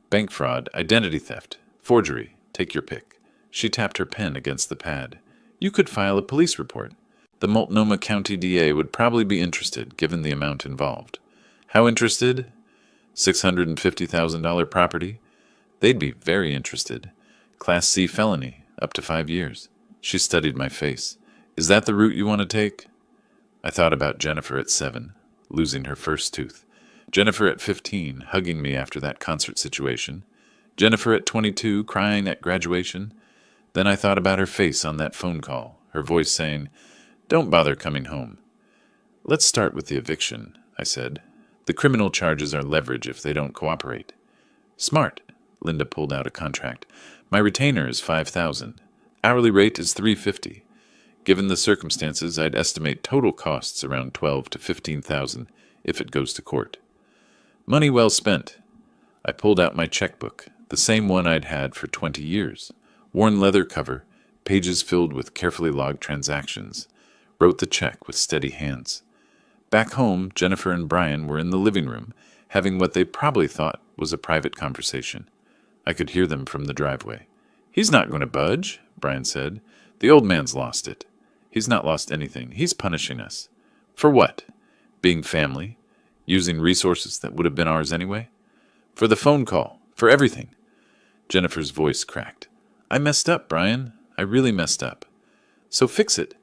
Bank fraud, identity theft, forgery, take your pick. She tapped her pen against the pad. You could file a police report. The Multnomah County DA would probably be interested, given the amount involved. How interested? $650,000 property? They'd be very interested. Class C felony, up to 5 years. She studied my face. Is that the route you want to take? I thought about Jennifer at 7, losing her first tooth. Jennifer at 15, hugging me after that concert situation. Jennifer at 22, crying at graduation. Then I thought about her face on that phone call, her voice saying, "Don't bother coming home." Let's start with the eviction, I said. The criminal charges are leverage if they don't cooperate. Smart. Linda pulled out a contract. My retainer is $5,000. Hourly rate is $350. Given the circumstances, I'd estimate total costs around $12,000 to $15,000 if it goes to court. Money well spent. I pulled out my checkbook, the same one I'd had for 20 years. Worn leather cover, pages filled with carefully logged transactions. Wrote the check with steady hands. Back home, Jennifer and Brian were in the living room, having what they probably thought was a private conversation. I could hear them from the driveway. He's not going to budge, Brian said. The old man's lost it. He's not lost anything. He's punishing us. For what? Being family? Using resources that would have been ours anyway? For the phone call. For everything. Jennifer's voice cracked. I messed up, Brian. I really messed up. So fix it.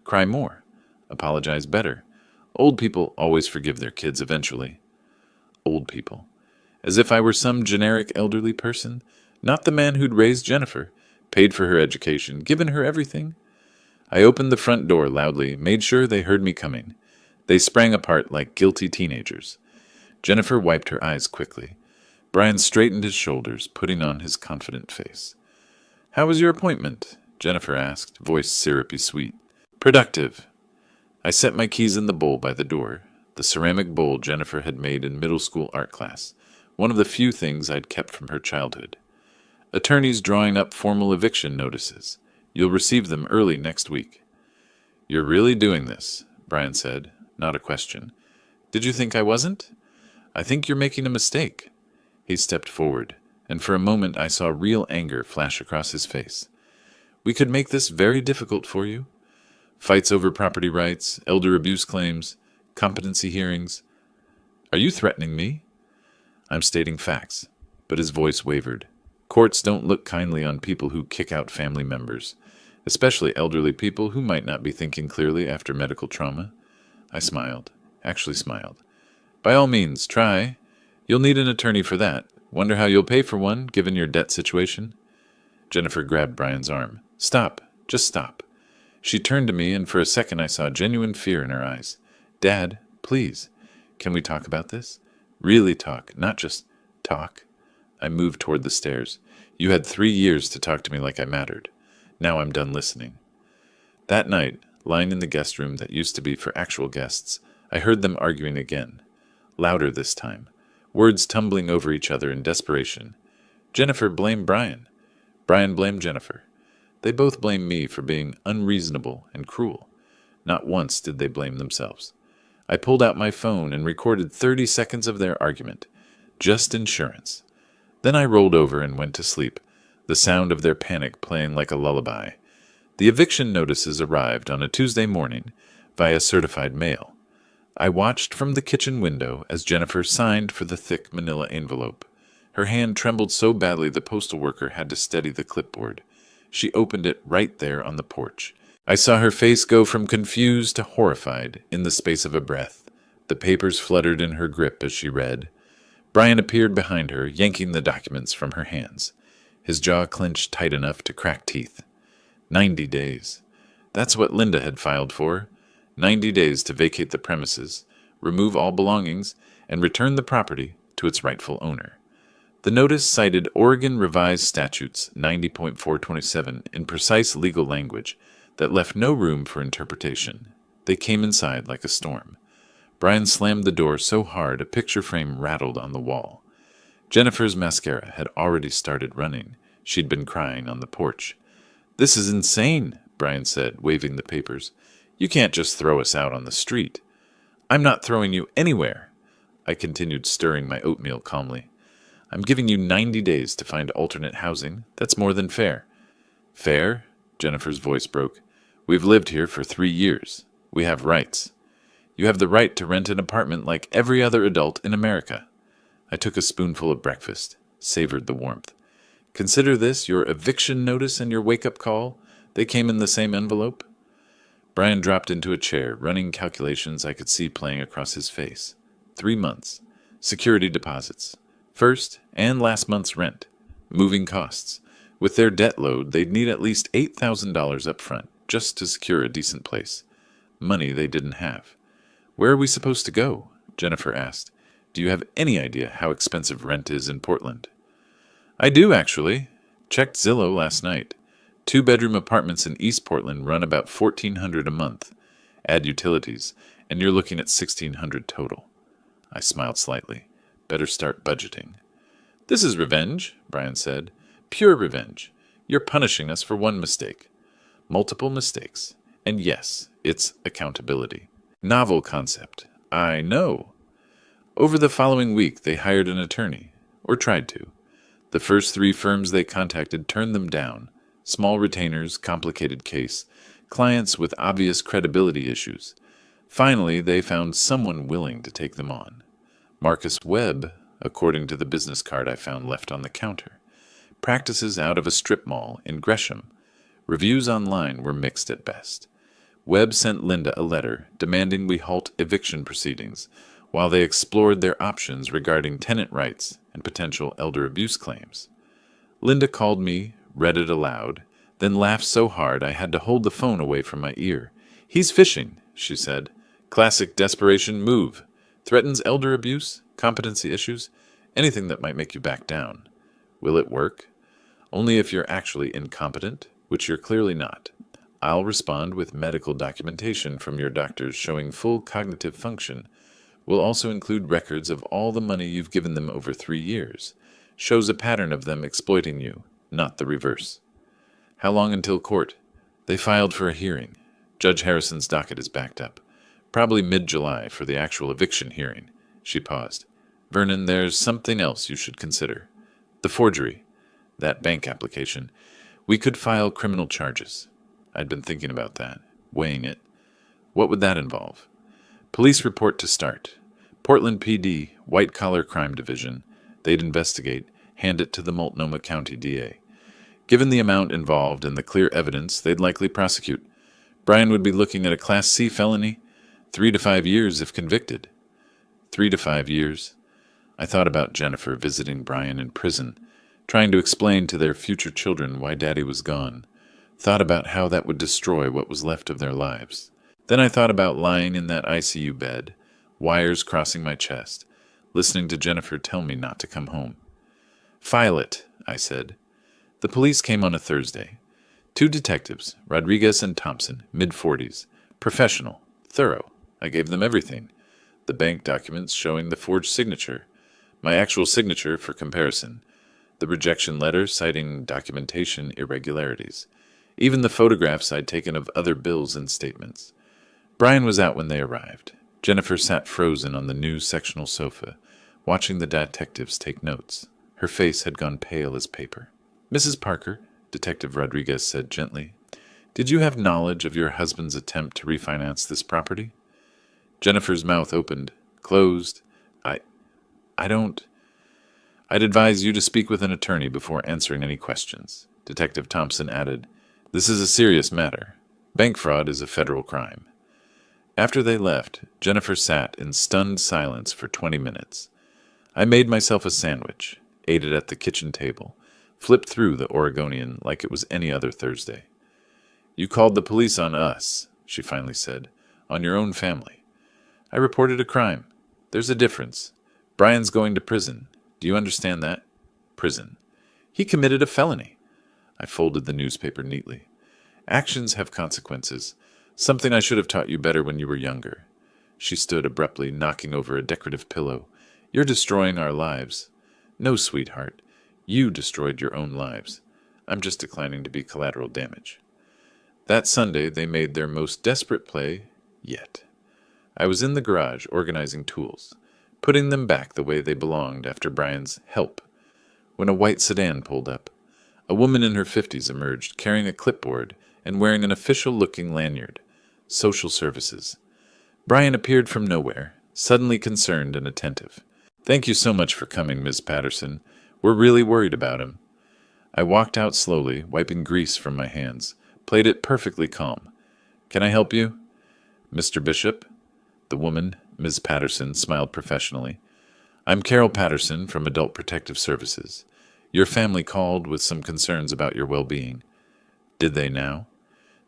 Cry more. Apologize better. Old people always forgive their kids eventually. Old people. As if I were some generic elderly person, not the man who'd raised Jennifer, paid for her education, given her everything. I opened the front door loudly, made sure they heard me coming. They sprang apart like guilty teenagers. Jennifer wiped her eyes quickly. Brian straightened his shoulders, putting on his confident face. How was your appointment? Jennifer asked, voice syrupy sweet. Productive. I set my keys in the bowl by the door, the ceramic bowl Jennifer had made in middle school art class, one of the few things I'd kept from her childhood. Attorneys drawing up formal eviction notices. You'll receive them early next week. You're really doing this, Brian said, not a question. Did you think I wasn't? I think you're making a mistake. He stepped forward, and for a moment I saw real anger flash across his face. We could make this very difficult for you. Fights over property rights, elder abuse claims, competency hearings. Are you threatening me? I'm stating facts, but his voice wavered. Courts don't look kindly on people who kick out family members, especially elderly people who might not be thinking clearly after medical trauma. I smiled, actually smiled. By all means, try. You'll need an attorney for that. Wonder how you'll pay for one, given your debt situation? Jennifer grabbed Brian's arm. Stop. Just stop. She turned to me, and for a second I saw genuine fear in her eyes. Dad, please. Can we talk about this? Really talk, not just talk. I moved toward the stairs. You had 3 years to talk to me like I mattered. Now I'm done listening. That night, lying in the guest room that used to be for actual guests, I heard them arguing again. Louder this time. Words tumbling over each other in desperation. Jennifer blamed Brian. Brian blamed Jennifer. They both blamed me for being unreasonable and cruel. Not once did they blame themselves. I pulled out my phone and recorded 30 seconds of their argument. Just insurance. Then I rolled over and went to sleep, the sound of their panic playing like a lullaby. The eviction notices arrived on a Tuesday morning via certified mail. I watched from the kitchen window as Jennifer signed for the thick manila envelope. Her hand trembled so badly the postal worker had to steady the clipboard. She opened it right there on the porch. I saw her face go from confused to horrified in the space of a breath. The papers fluttered in her grip as she read. Brian appeared behind her, yanking the documents from her hands. His jaw clenched tight enough to crack teeth. 90 days. That's what Linda had filed for. 90 days to vacate the premises, remove all belongings, and return the property to its rightful owner. The notice cited Oregon Revised Statutes 90.427 in precise legal language that left no room for interpretation. They came inside like a storm. Brian slammed the door so hard a picture frame rattled on the wall. Jennifer's mascara had already started running. She'd been crying on the porch. This is insane, Brian said, waving the papers. You can't just throw us out on the street. I'm not throwing you anywhere. I continued stirring my oatmeal calmly. I'm giving you 90 days to find alternate housing. That's more than fair. Fair? Jennifer's voice broke. We've lived here for 3 years. We have rights. You have the right to rent an apartment like every other adult in America. I took a spoonful of breakfast, savored the warmth. Consider this your eviction notice and your wake-up call. They came in the same envelope. Brian dropped into a chair, running calculations I could see playing across his face. 3 months. Security deposits. First and last month's rent. Moving costs. With their debt load, they'd need at least $8,000 up front just to secure a decent place. Money they didn't have. Where are we supposed to go? Jennifer asked. Do you have any idea how expensive rent is in Portland? I do, actually. Checked Zillow last night. 2-bedroom apartments in East Portland run about $1,400 a month. Add utilities, and you're looking at $1,600 total. I smiled slightly. Better start budgeting. This is revenge, Brian said. Pure revenge. You're punishing us for one mistake. Multiple mistakes. And yes, it's accountability. Novel concept. I know. Over the following week, they hired an attorney, or tried to. The first 3 firms they contacted turned them down. Small retainers, complicated case, clients with obvious credibility issues. Finally, they found someone willing to take them on. Marcus Webb, according to the business card I found left on the counter, practices out of a strip mall in Gresham. Reviews online were mixed at best. Webb sent Linda a letter demanding we halt eviction proceedings while they explored their options regarding tenant rights and potential elder abuse claims. Linda called me, read it aloud, then laughed so hard I had to hold the phone away from my ear. "He's fishing," she said. "Classic desperation move. Threatens elder abuse, competency issues, anything that might make you back down. Will it work? Only if you're actually incompetent, which you're clearly not. I'll respond with medical documentation from your doctors showing full cognitive function. We'll also include records of all the money you've given them over 3 years. Shows a pattern of them exploiting you, not the reverse." "How long until court?" "They filed for a hearing. Judge Harrison's docket is backed up. Probably mid-July for the actual eviction hearing." She paused. "Vernon, there's something else you should consider. The forgery. That bank application. We could file criminal charges." I'd been thinking about that, weighing it. "What would that involve?" "Police report to start. Portland PD, White-Collar Crime Division. They'd investigate, hand it to the Multnomah County DA. Given the amount involved and the clear evidence, they'd likely prosecute. Brian would be looking at a Class C felony, 3 to 5 years if convicted." 3 to 5 years. I thought about Jennifer visiting Brian in prison, trying to explain to their future children why Daddy was gone. Thought about how that would destroy what was left of their lives. Then I thought about lying in that ICU bed, wires crossing my chest, listening to Jennifer tell me not to come home. "File it," I said. The police came on a Thursday. 2 detectives, Rodriguez and Thompson, mid-40s, professional, thorough. I gave them everything. The bank documents showing the forged signature, my actual signature for comparison, the rejection letter citing documentation irregularities, even the photographs I'd taken of other bills and statements. Brian was out when they arrived. Jennifer sat frozen on the new sectional sofa, watching the detectives take notes. Her face had gone pale as paper. "Mrs. Parker," Detective Rodriguez said gently, "did you have knowledge of your husband's attempt to refinance this property?" Jennifer's mouth opened, closed. I don't... I'd advise you to speak with an attorney before answering any questions." Detective Thompson added, "This is a serious matter. Bank fraud is a federal crime." After they left, Jennifer sat in stunned silence for 20 minutes. I made myself a sandwich, ate it at the kitchen table, flipped through the Oregonian like it was any other Thursday. "You called the police on us," she finally said, "on your own family." "I reported a crime. There's a difference. Brian's going to prison. Do you understand that?" "Prison." "He committed a felony." I folded the newspaper neatly. "Actions have consequences. Something I should have taught you better when you were younger." She stood abruptly, knocking over a decorative pillow. "You're destroying our lives." "No, sweetheart. You destroyed your own lives. I'm just declining to be collateral damage." That Sunday they made their most desperate play yet. I was in the garage organizing tools, putting them back the way they belonged after Brian's help, when a white sedan pulled up. A woman in her 50s emerged, carrying a clipboard and wearing an official-looking lanyard. Social Services. Brian appeared from nowhere, suddenly concerned and attentive. "Thank you so much for coming, Ms. Patterson. We're really worried about him." I walked out slowly, wiping grease from my hands, played it perfectly calm. "Can I help you?" "Mr. Bishop?" The woman, Ms. Patterson, smiled professionally. "I'm Carol Patterson from Adult Protective Services. Your family called with some concerns about your well-being." "Did they now?"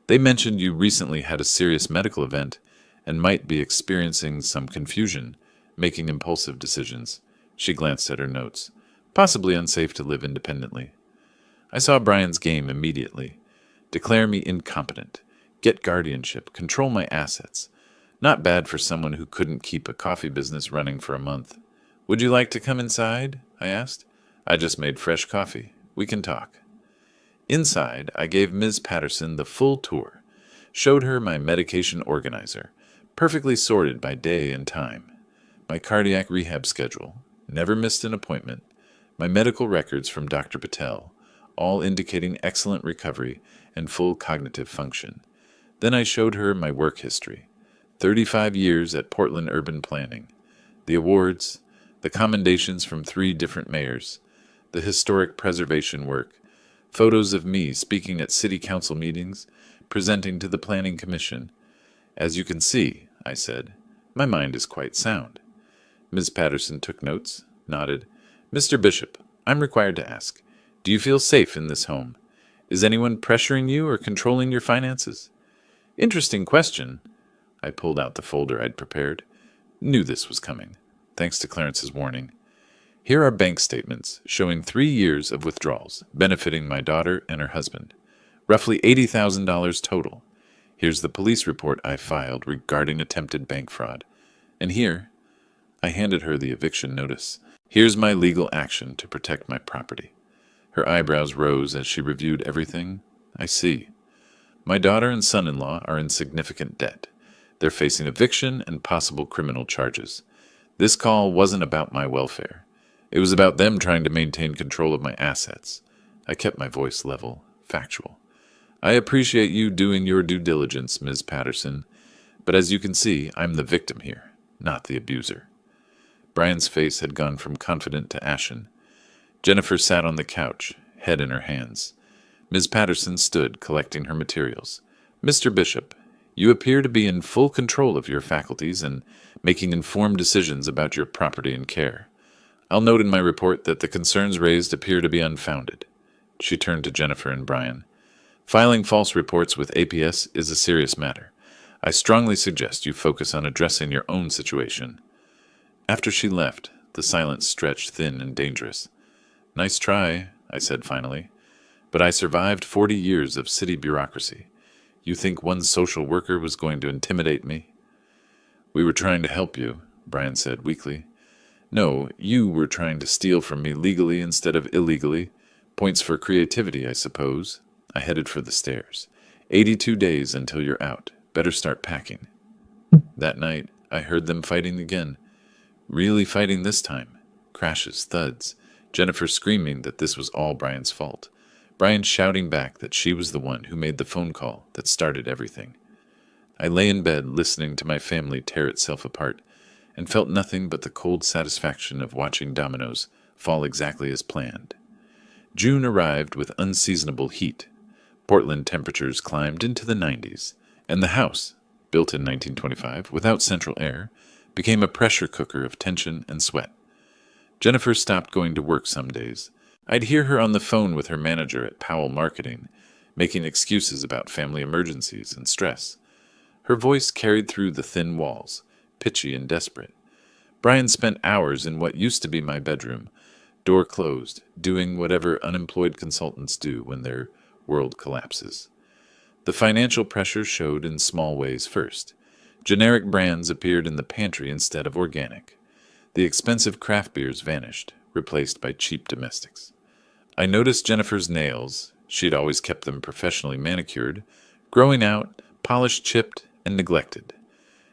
"They mentioned you recently had a serious medical event and might be experiencing some confusion, making impulsive decisions." She glanced at her notes. "Possibly unsafe to live independently." I saw Brian's game immediately. Declare me incompetent. Get guardianship. Control my assets. Not bad for someone who couldn't keep a coffee business running for a month. "Would you like to come inside?" I asked. "I just made fresh coffee. We can talk." Inside, I gave Ms. Patterson the full tour, showed her my medication organizer, perfectly sorted by day and time, my cardiac rehab schedule, never missed an appointment, my medical records from Dr. Patel, all indicating excellent recovery and full cognitive function. Then I showed her my work history. 35 years at Portland Urban Planning. The awards, the commendations from 3 different mayors, the historic preservation work, photos of me speaking at city council meetings, presenting to the Planning Commission. As you can see, I said, my mind is quite sound. Ms. Patterson took notes, nodded. Mr. Bishop, I'm required to ask, do you feel safe in this home? Is anyone pressuring you or controlling your finances? Interesting question. I pulled out the folder I'd prepared. Knew this was coming, thanks to Clarence's warning. Here are bank statements showing 3 years of withdrawals, benefiting my daughter and her husband. Roughly $80,000 total. Here's the police report I filed regarding attempted bank fraud. And here, I handed her the eviction notice. Here's my legal action to protect my property. Her eyebrows rose as she reviewed everything. I see. My daughter and son-in-law are in significant debt. They're facing eviction and possible criminal charges. This call wasn't about my welfare. It was about them trying to maintain control of my assets. I kept my voice level, factual. I appreciate you doing your due diligence, Ms. Patterson, but as you can see, I'm the victim here, not the abuser. Brian's face had gone from confident to ashen. Jennifer sat on the couch, head in her hands. Ms. Patterson stood, collecting her materials. Mr. Bishop, you appear to be in full control of your faculties and making informed decisions about your property and care. I'll note in my report that the concerns raised appear to be unfounded. She turned to Jennifer and Brian. Filing false reports with APS is a serious matter. I strongly suggest you focus on addressing your own situation. After she left, the silence stretched thin and dangerous. Nice try, I said finally. But I survived 40 years of city bureaucracy. You think one social worker was going to intimidate me? We were trying to help you, Brian said weakly. No, you were trying to steal from me legally instead of illegally. Points for creativity, I suppose. I headed for the stairs. 82 days until you're out. Better start packing. That night, I heard them fighting again. Really fighting this time. Crashes, thuds. Jennifer screaming that this was all Brian's fault. Brian shouting back that she was the one who made the phone call that started everything. I lay in bed listening to my family tear itself apart and felt nothing but the cold satisfaction of watching dominoes fall exactly as planned. June arrived with unseasonable heat. Portland temperatures climbed into the 90s, and the house, built in 1925 without central air, became a pressure cooker of tension and sweat. Jennifer stopped going to work some days. I'd hear her on the phone with her manager at Powell Marketing, making excuses about family emergencies and stress. Her voice carried through the thin walls, pitchy and desperate. Brian spent hours in what used to be my bedroom, door closed, doing whatever unemployed consultants do when their world collapses. The financial pressure showed in small ways first. Generic brands appeared in the pantry instead of organic. The expensive craft beers vanished, replaced by cheap domestics. I noticed Jennifer's nails, she'd always kept them professionally manicured, growing out, polished, chipped, and neglected.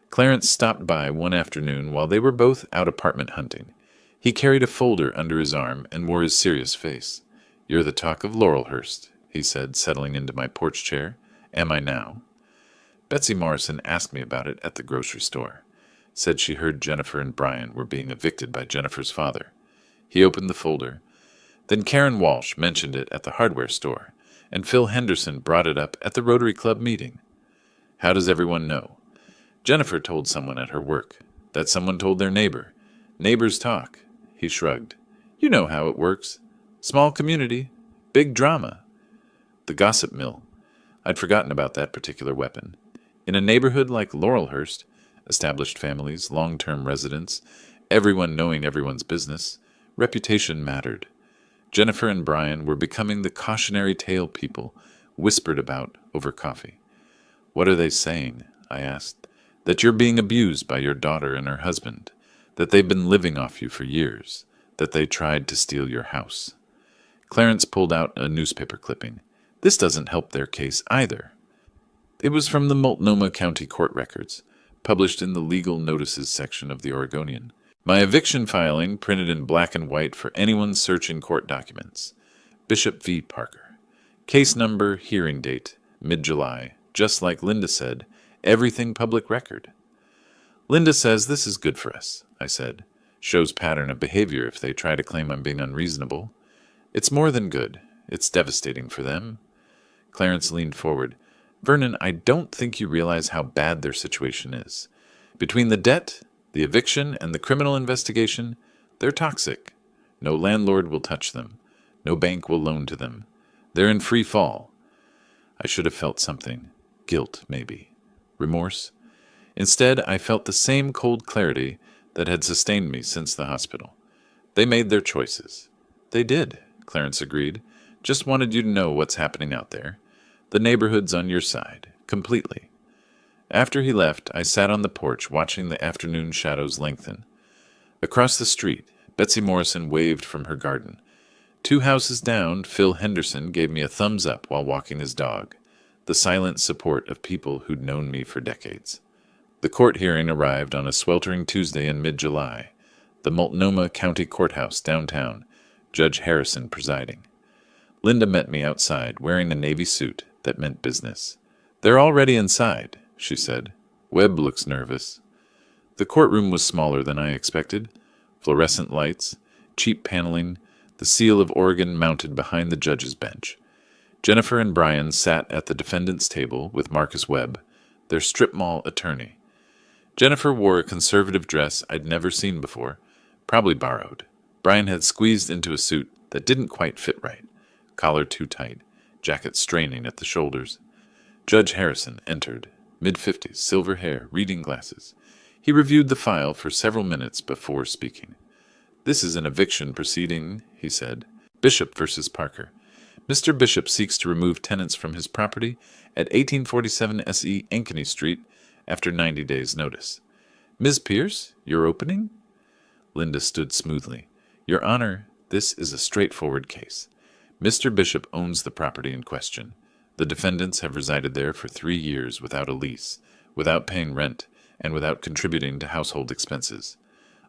Clarence stopped by one afternoon while they were both out apartment hunting. He carried a folder under his arm and wore his serious face. "You're the talk of Laurelhurst," he said, settling into my porch chair. "Am I now?" Betsy Morrison asked me about it at the grocery store. Said she heard Jennifer and Brian were being evicted by Jennifer's father. He opened the folder. Then Karen Walsh mentioned it at the hardware store, and Phil Henderson brought it up at the Rotary Club meeting. How does everyone know? Jennifer told someone at her work. That someone told their neighbor. Neighbors talk. He shrugged. You know how it works. Small community. Big drama. The gossip mill. I'd forgotten about that particular weapon. In a neighborhood like Laurelhurst, established families, long-term residents, everyone knowing everyone's business, reputation mattered. Jennifer and Brian were becoming the cautionary tale people whispered about over coffee. What are they saying? I asked. That you're being abused by your daughter and her husband, that they've been living off you for years, that they tried to steal your house. Clarence pulled out a newspaper clipping. This doesn't help their case either. It was from the Multnomah County Court records, published in the legal notices section of the Oregonian. My eviction filing printed in black and white for anyone searching court documents. Bishop v. Parker. Case number, hearing date, mid-July. Just like Linda said, everything public record. Linda says this is good for us, I said. Shows pattern of behavior if they try to claim I'm being unreasonable. It's more than good. It's devastating for them. Clarence leaned forward. Vernon, I don't think you realize how bad their situation is. Between the debt, the eviction, and the criminal investigation, they're toxic. No landlord will touch them. No bank will loan to them. They're in free fall. I should have felt something. Guilt, maybe. Remorse. Instead, I felt the same cold clarity that had sustained me since the hospital. They made their choices. They did, Clarence agreed. Just wanted you to know what's happening out there. The neighborhood's on your side, completely. After he left, I sat on the porch watching the afternoon shadows lengthen. Across the street, Betsy Morrison waved from her garden. 2 houses down, Phil Henderson gave me a thumbs up while walking his dog, the silent support of people who'd known me for decades. The court hearing arrived on a sweltering Tuesday in mid-July, the Multnomah County Courthouse downtown, Judge Harrison presiding. Linda met me outside, wearing a navy suit that meant business. They're already inside, she said. Webb looks nervous. The courtroom was smaller than I expected. Fluorescent lights, cheap paneling, the seal of Oregon mounted behind the judge's bench. Jennifer and Brian sat at the defendant's table with Marcus Webb, their strip mall attorney. Jennifer wore a conservative dress I'd never seen before, probably borrowed. Brian had squeezed into a suit that didn't quite fit right, collar too tight, jacket straining at the shoulders. Judge Harrison entered, mid-50s, silver hair, reading glasses. He reviewed the file for several minutes before speaking. This is an eviction proceeding, he said. Bishop versus Parker. Mr. Bishop seeks to remove tenants from his property at 1847 S.E. Ankeny Street after 90 days' notice. Ms. Pierce, your opening? Linda stood smoothly. Your Honor, this is a straightforward case. Mr. Bishop owns the property in question. The defendants have resided there for 3 years without a lease, without paying rent, and without contributing to household expenses.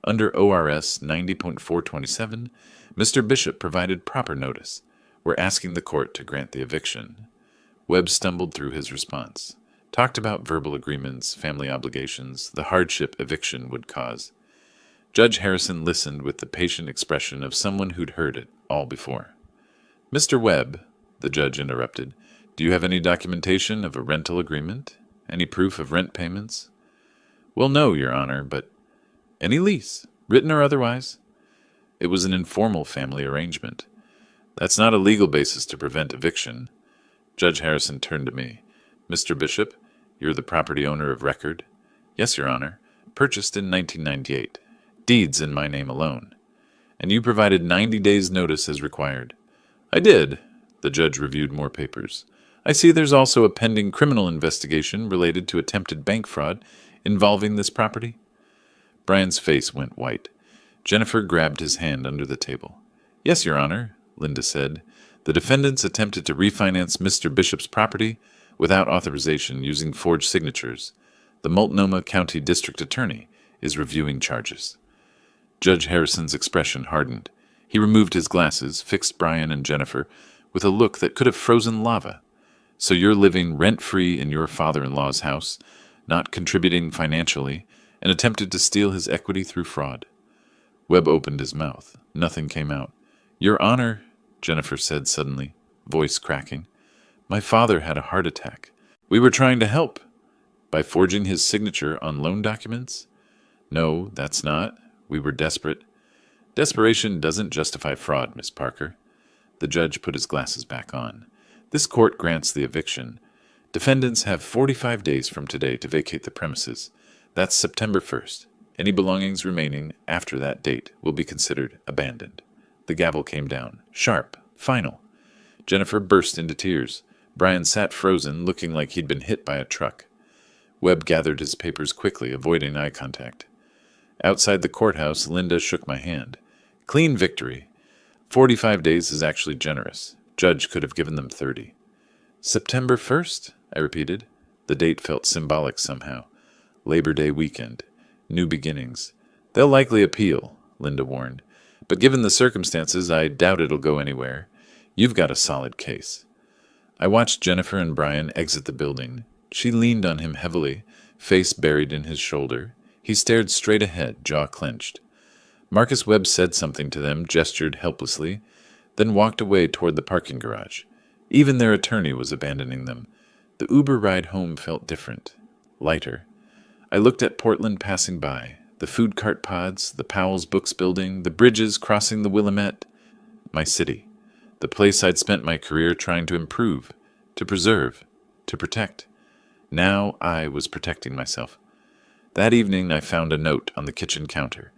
Under ORS 90.427, Mr. Bishop provided proper notice. We're asking the court to grant the eviction. Webb stumbled through his response, talked about verbal agreements, family obligations, the hardship eviction would cause. Judge Harrison listened with the patient expression of someone who'd heard it all before. Mr. Webb, the judge interrupted, do you have any documentation of a rental agreement? Any proof of rent payments? Well, no, Your Honor, but any lease, written or otherwise? It was an informal family arrangement. That's not a legal basis to prevent eviction. Judge Harrison turned to me. Mr. Bishop, you're the property owner of record? Yes, Your Honor. Purchased in 1998. Deeds in my name alone. And you provided 90 days' notice as required. I did. The judge reviewed more papers. I see there's also a pending criminal investigation related to attempted bank fraud involving this property. Brian's face went white. Jennifer grabbed his hand under the table. Yes, Your Honor, Linda said. The defendants attempted to refinance Mr. Bishop's property without authorization using forged signatures. The Multnomah County District Attorney is reviewing charges. Judge Harrison's expression hardened. He removed his glasses, fixed Brian and Jennifer with a look that could have frozen lava. So you're living rent-free in your father-in-law's house, not contributing financially, and attempted to steal his equity through fraud. Webb opened his mouth. Nothing came out. Your Honor, Jennifer said suddenly, voice cracking, my father had a heart attack. We were trying to help. By forging his signature on loan documents? No, that's not. We were desperate. Desperation doesn't justify fraud, Miss Parker. The judge put his glasses back on. This court grants the eviction. Defendants have 45 days from today to vacate the premises. That's September 1st. Any belongings remaining after that date will be considered abandoned. The gavel came down. Sharp. Final. Jennifer burst into tears. Brian sat frozen, looking like he'd been hit by a truck. Webb gathered his papers quickly, avoiding eye contact. Outside the courthouse, Linda shook my hand. Clean victory. 45 days is actually generous. Judge could have given them 30. September 1st? I repeated. The date felt symbolic somehow. Labor Day weekend. New beginnings. They'll likely appeal, Linda warned. But given the circumstances, I doubt it'll go anywhere. You've got a solid case. I watched Jennifer and Brian exit the building. She leaned on him heavily, face buried in his shoulder. He stared straight ahead, jaw clenched. Marcus Webb said something to them, gestured helplessly, then walked away toward the parking garage. Even their attorney was abandoning them. The Uber ride home felt different, lighter. I looked at Portland passing by, the food cart pods, the Powell's Books building, the bridges crossing the Willamette. My city, the place I'd spent my career trying to improve, to preserve, to protect. Now I was protecting myself. That evening I found a note on the kitchen counter.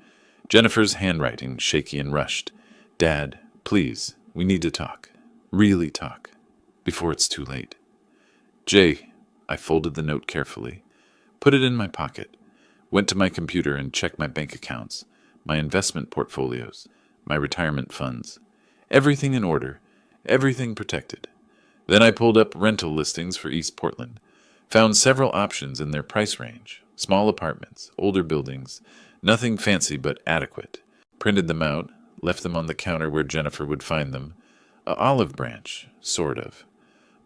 Jennifer's handwriting, shaky and rushed. Dad, please, we need to talk. Really talk. Before it's too late. Jay, I folded the note carefully, put it in my pocket, went to my computer and checked my bank accounts, my investment portfolios, my retirement funds. Everything in order, everything protected. Then I pulled up rental listings for East Portland, found several options in their price range, small apartments, older buildings, nothing fancy but adequate. Printed them out, left them on the counter where Jennifer would find them. A olive branch, sort of.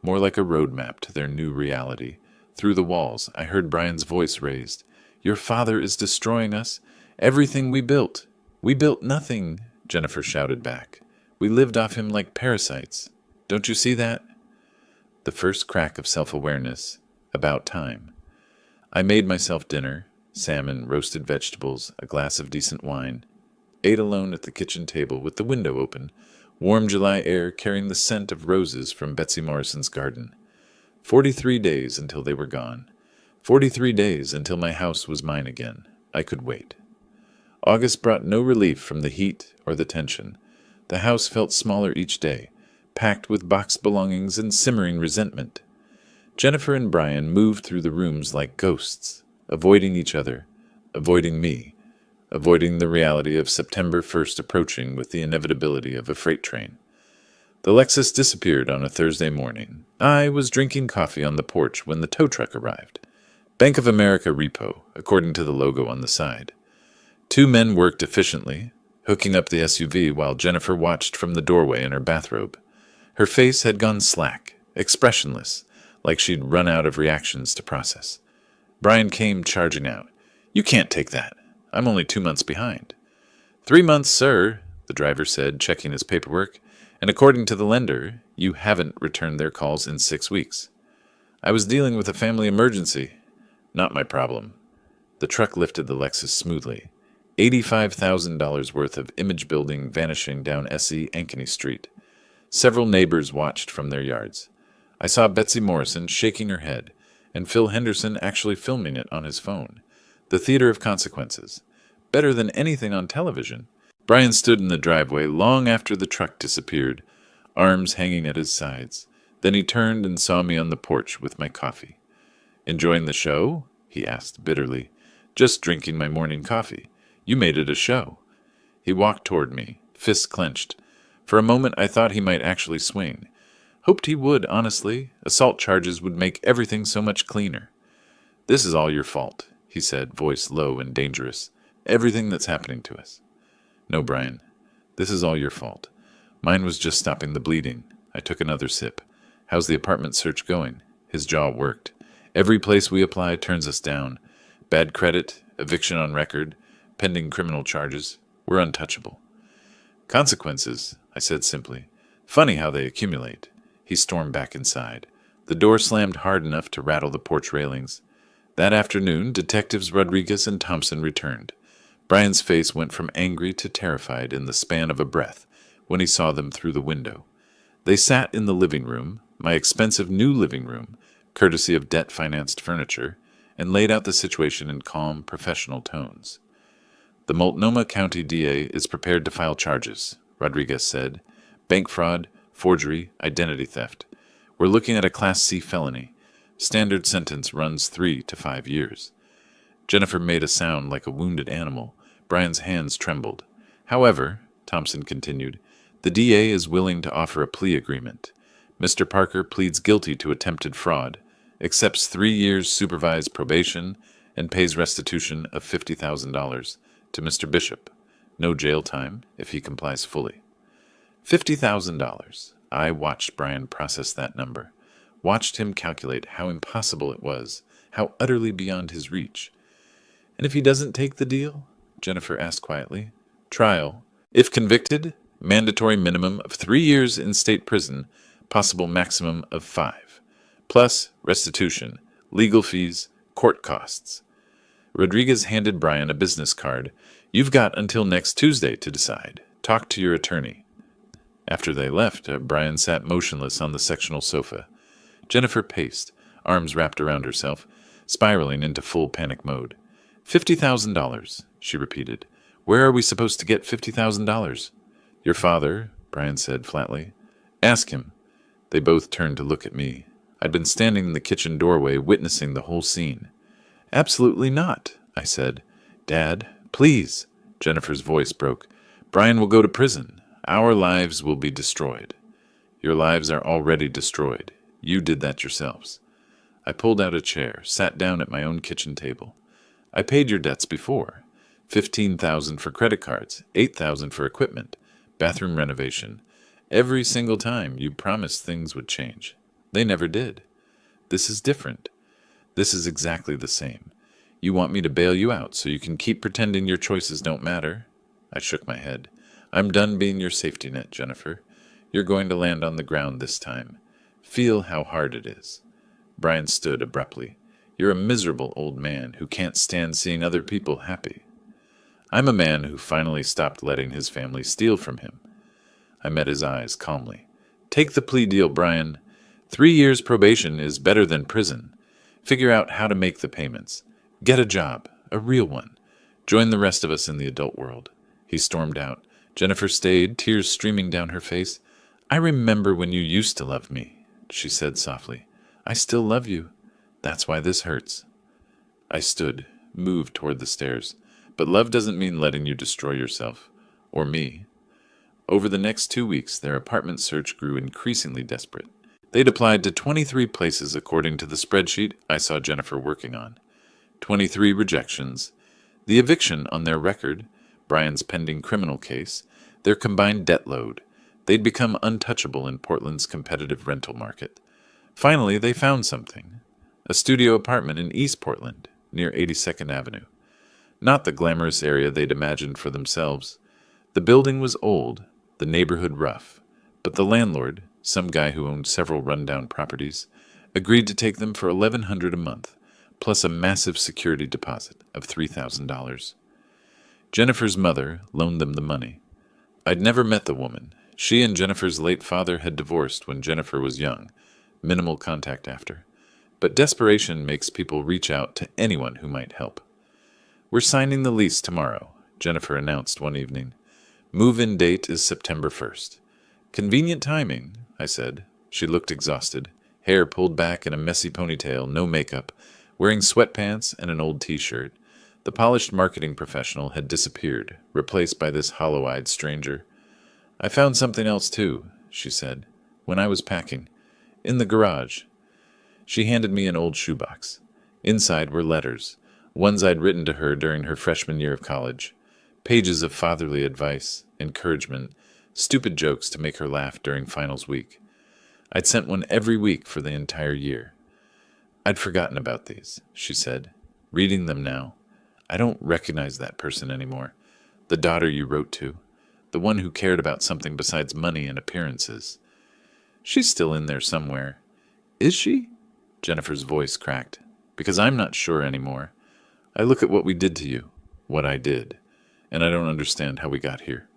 More like a roadmap to their new reality. Through the walls, I heard Brian's voice raised. Your father is destroying us. Everything we built. We built nothing, Jennifer shouted back. We lived off him like parasites. Don't you see that? The first crack of self-awareness. About time. I made myself dinner, salmon, roasted vegetables, a glass of decent wine. Ate alone at the kitchen table with the window open, warm July air carrying the scent of roses from Betsy Morrison's garden. 43 days until they were gone. 43 days until my house was mine again. I could wait. August brought no relief from the heat or the tension. The house felt smaller each day, packed with boxed belongings and simmering resentment. Jennifer and Brian moved through the rooms like ghosts, avoiding each other, avoiding me, avoiding the reality of September 1st approaching with the inevitability of a freight train. The Lexus disappeared on a Thursday morning. I was drinking coffee on the porch when the tow truck arrived. Bank of America repo, according to the logo on the side. Two men worked efficiently, hooking up the SUV while Jennifer watched from the doorway in her bathrobe. Her face had gone slack, expressionless, like she'd run out of reactions to process. Brian came charging out. You can't take that. I'm only 2 months behind. 3 months, sir, the driver said, checking his paperwork, and according to the lender, you haven't returned their calls in 6 weeks. I was dealing with a family emergency. Not my problem. The truck lifted the Lexus smoothly. $85,000 worth of image building vanishing down S.E. Ankeny Street. Several neighbors watched from their yards. I saw Betsy Morrison shaking her head, and Phil Henderson actually filming it on his phone. The theater of consequences. Better than anything on television. Brian stood in the driveway long after the truck disappeared, arms hanging at his sides. Then he turned and saw me on the porch with my coffee. Enjoying the show? He asked bitterly. Just drinking my morning coffee. You made it a show. He walked toward me, fists clenched. For a moment I thought he might actually swing. Hoped he would, honestly. Assault charges would make everything so much cleaner. This is all your fault, he said, voice low and dangerous. Everything that's happening to us. No, Brian. This is all your fault. Mine was just stopping the bleeding. I took another sip. How's the apartment search going? His jaw worked. Every place we apply turns us down. Bad credit, eviction on record, pending criminal charges. We're untouchable. Consequences, I said simply. Funny how they accumulate. He stormed back inside. The door slammed hard enough to rattle the porch railings. That afternoon, Detectives Rodriguez and Thompson returned. Brian's face went from angry to terrified in the span of a breath when he saw them through the window. They sat in the living room, my expensive new living room, courtesy of debt-financed furniture, and laid out the situation in calm, professional tones. The Multnomah County DA is prepared to file charges, Rodriguez said. Bank fraud, forgery, identity theft. We're looking at a Class C felony. Standard sentence runs 3 to 5 years. Jennifer made a sound like a wounded animal. Brian's hands trembled. However, Thompson continued, the DA is willing to offer a plea agreement. Mr. Parker pleads guilty to attempted fraud, accepts 3 years supervised probation, and pays restitution of $50,000 to Mr. Bishop. No jail time if he complies fully. $50,000. I watched Brian process that number, watched him calculate how impossible it was, how utterly beyond his reach. And if he doesn't take the deal? Jennifer asked quietly. Trial. If convicted, mandatory minimum of 3 years in state prison, possible maximum of 5. Plus restitution, legal fees, court costs. Rodriguez handed Brian a business card. You've got until next Tuesday to decide. Talk to your attorney. After they left, Brian sat motionless on the sectional sofa. Jennifer paced, arms wrapped around herself, spiraling into full panic mode. $50,000, she repeated. Where are we supposed to get $50,000? Your father, Brian said flatly. Ask him. They both turned to look at me. I'd been standing in the kitchen doorway witnessing the whole scene. Absolutely not, I said. Dad, please. Jennifer's voice broke. Brian will go to prison. Our lives will be destroyed. Your lives are already destroyed. You did that yourselves. I pulled out a chair, sat down at my own kitchen table. I paid your debts before. $15,000 for credit cards, $8,000 for equipment, bathroom renovation. Every single time you promised things would change. They never did. This is different. This is exactly the same. You want me to bail you out so you can keep pretending your choices don't matter? I shook my head. I'm done being your safety net, Jennifer. You're going to land on the ground this time. Feel how hard it is. Brian stood abruptly. You're a miserable old man who can't stand seeing other people happy. I'm a man who finally stopped letting his family steal from him. I met his eyes calmly. Take the plea deal, Brian. 3 years probation is better than prison. Figure out how to make the payments. Get a job, a real one. Join the rest of us in the adult world. He stormed out. Jennifer stayed, tears streaming down her face. I remember when you used to love me, she said softly. I still love you. That's why this hurts. I stood, moved toward the stairs. But love doesn't mean letting you destroy yourself. Or me. Over the next 2 weeks, their apartment search grew increasingly desperate. They'd applied to 23 places according to the spreadsheet I saw Jennifer working on. 23 rejections. The eviction on their record, Brian's pending criminal case, their combined debt load. They'd become untouchable in Portland's competitive rental market. Finally, they found something. A studio apartment in East Portland, near 82nd Avenue. Not the glamorous area they'd imagined for themselves. The building was old, the neighborhood rough, but the landlord, some guy who owned several rundown properties, agreed to take them for $1,100 a month, plus a massive security deposit of $3,000. Jennifer's mother loaned them the money. I'd never met the woman. She and Jennifer's late father had divorced when Jennifer was young, minimal contact after. But desperation makes people reach out to anyone who might help. We're signing the lease tomorrow, Jennifer announced one evening. Move-in date is September 1st. Convenient timing, I said. She looked exhausted, hair pulled back in a messy ponytail, no makeup, wearing sweatpants and an old t-shirt. The polished marketing professional had disappeared, replaced by this hollow-eyed stranger. I found something else too, she said, when I was packing. In the garage. She handed me an old shoebox. Inside were letters, ones I'd written to her during her freshman year of college. Pages of fatherly advice, encouragement, stupid jokes to make her laugh during finals week. I'd sent one every week for the entire year. I'd forgotten about these, she said. Reading them now, I don't recognize that person anymore. The daughter you wrote to. The one who cared about something besides money and appearances. She's still in there somewhere. Is she? Jennifer's voice cracked. Because I'm not sure anymore. I look at what we did to you, what I did, and I don't understand how we got here.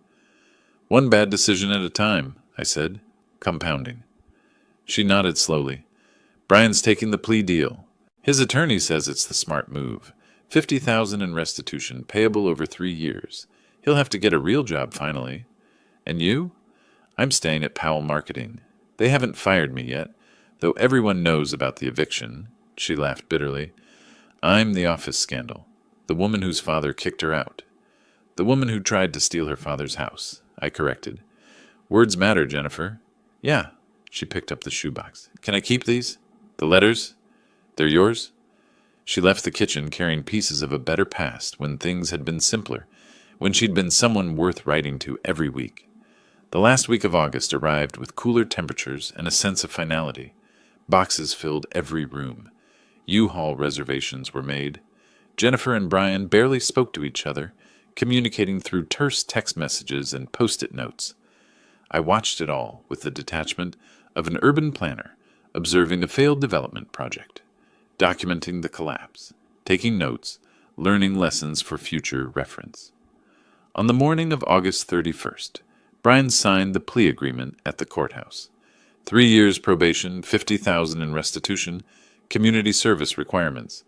One bad decision at a time, I said, compounding. She nodded slowly. Brian's taking the plea deal. His attorney says it's the smart move. $50,000 in restitution, payable over 3 years. He'll have to get a real job finally. And you? I'm staying at Powell Marketing. They haven't fired me yet, though everyone knows about the eviction. She laughed bitterly. I'm the office scandal. The woman whose father kicked her out. The woman who tried to steal her father's house, I corrected. Words matter, Jennifer. Yeah. She picked up the shoebox. Can I keep these? The letters? They're yours? She left the kitchen carrying pieces of a better past when things had been simpler, when she'd been someone worth writing to every week. The last week of August arrived with cooler temperatures and a sense of finality. Boxes filled every room. U-Haul reservations were made. Jennifer and Brian barely spoke to each other, communicating through terse text messages and post-it notes. I watched it all with the detachment of an urban planner observing a failed development project, documenting the collapse, taking notes, learning lessons for future reference. On the morning of August 31st, Brian signed the plea agreement at the courthouse. 3 years probation, $50,000 in restitution, community service requirements.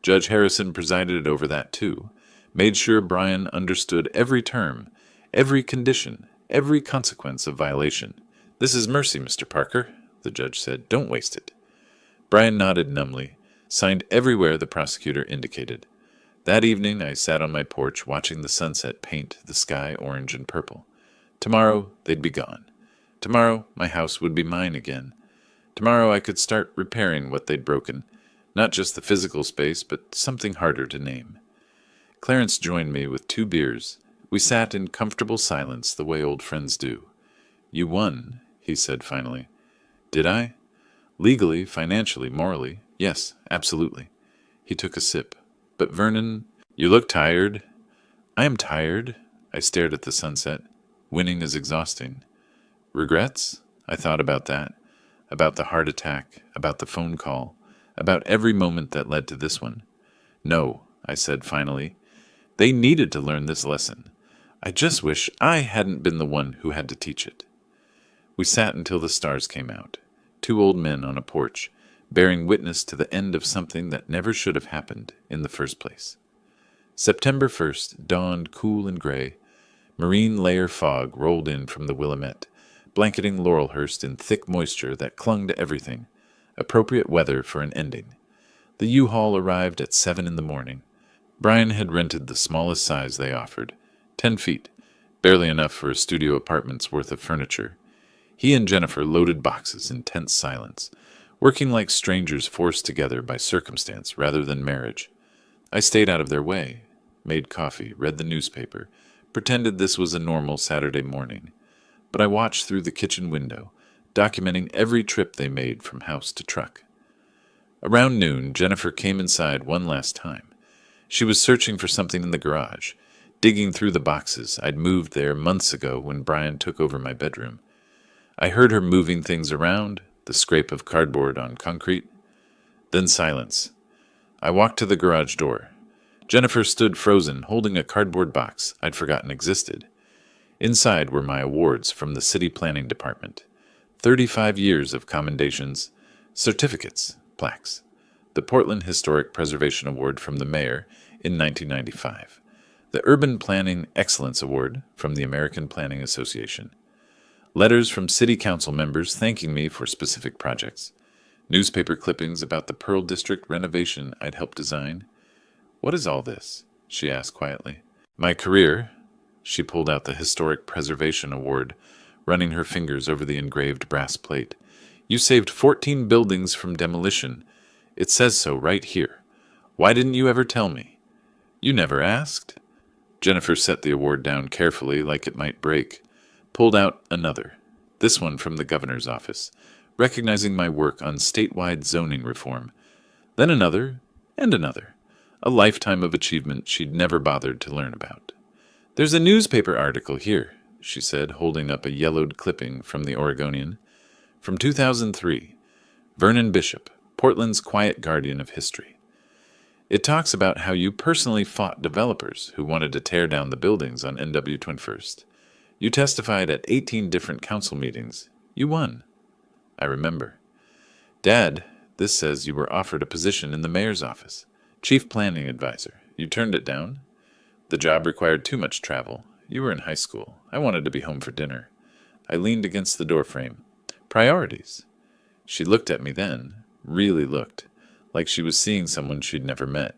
Judge Harrison presided over that too, made sure Brian understood every term, every condition, every consequence of violation. "This is mercy, Mr. Parker," the judge said. "Don't waste it." Brian nodded numbly, signed everywhere the prosecutor indicated. That evening I sat on my porch watching the sunset paint the sky orange and purple. Tomorrow they'd be gone. Tomorrow my house would be mine again. Tomorrow I could start repairing what they'd broken, not just the physical space, but something harder to name. Clarence joined me with 2 beers. We sat in comfortable silence the way old friends do. "You won," he said finally. "Did I?" "Legally, financially, morally. Yes, absolutely." He took a sip. "But Vernon, you look tired." "I am tired." I stared at the sunset. Winning is exhausting. "Regrets?" I thought about that. About the heart attack, about the phone call, about every moment that led to this one. "No," I said finally. "They needed to learn this lesson. I just wish I hadn't been the one who had to teach it." We sat until the stars came out. 2 old men on a porch, bearing witness to the end of something that never should have happened in the first place. September 1st dawned cool and gray. Marine layer fog rolled in from the Willamette, blanketing Laurelhurst in thick moisture that clung to everything. Appropriate weather for an ending. The U-Haul arrived at 7 in the morning. Brian had rented the smallest size they offered, 10 feet, barely enough for a studio apartment's worth of furniture. He and Jennifer loaded boxes in tense silence, working like strangers forced together by circumstance rather than marriage. I stayed out of their way, made coffee, read the newspaper, pretended this was a normal Saturday morning. But I watched through the kitchen window, documenting every trip they made from house to truck. Around noon, Jennifer came inside one last time. She was searching for something in the garage, digging through the boxes I'd moved there months ago when Brian took over my bedroom. I heard her moving things around, the scrape of cardboard on concrete. Then silence. I walked to the garage door. Jennifer stood frozen, holding a cardboard box I'd forgotten existed. Inside were my awards from the city planning department. 35 years of commendations, certificates, plaques. The Portland Historic Preservation Award from the mayor in 1995. The Urban Planning Excellence Award from the American Planning Association. Letters from city council members thanking me for specific projects. Newspaper clippings about the Pearl District renovation I'd helped design. "What is all this?" she asked quietly. "My career." She pulled out the Historic Preservation Award, running her fingers over the engraved brass plate. "You saved 14 buildings from demolition. It says so right here. Why didn't you ever tell me?" "You never asked." Jennifer set the award down carefully, like it might break. Pulled out another, this one from the governor's office, recognizing my work on statewide zoning reform. Then another, and another. A lifetime of achievement she'd never bothered to learn about. "There's a newspaper article here," she said, holding up a yellowed clipping from the Oregonian. From 2003, Vernon Bishop, Portland's quiet guardian of history. It talks about how you personally fought developers who wanted to tear down the buildings on NW 21st. You testified at 18 different council meetings. You won. I remember. "Dad, this says you were offered a position in the mayor's office. Chief planning advisor. You turned it down? The job required too much travel. You were in high school. I wanted to be home for dinner." I leaned against the doorframe. "Priorities." She looked at me then, really looked, like she was seeing someone she'd never met.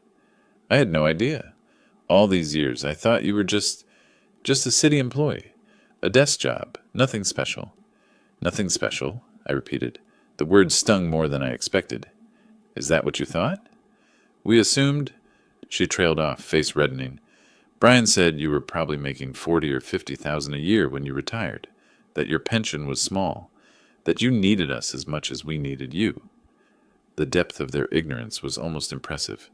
"I had no idea. All these years I thought you were just a city employee. A desk job. Nothing special." "Nothing special," I repeated. The word stung more than I expected. "Is that what you thought?" "We assumed—" She trailed off, face reddening. "Brian said you were probably making 40 or 50,000 a year when you retired. that your pension was small, that you needed us as much as we needed you. The depth of their ignorance was almost impressive.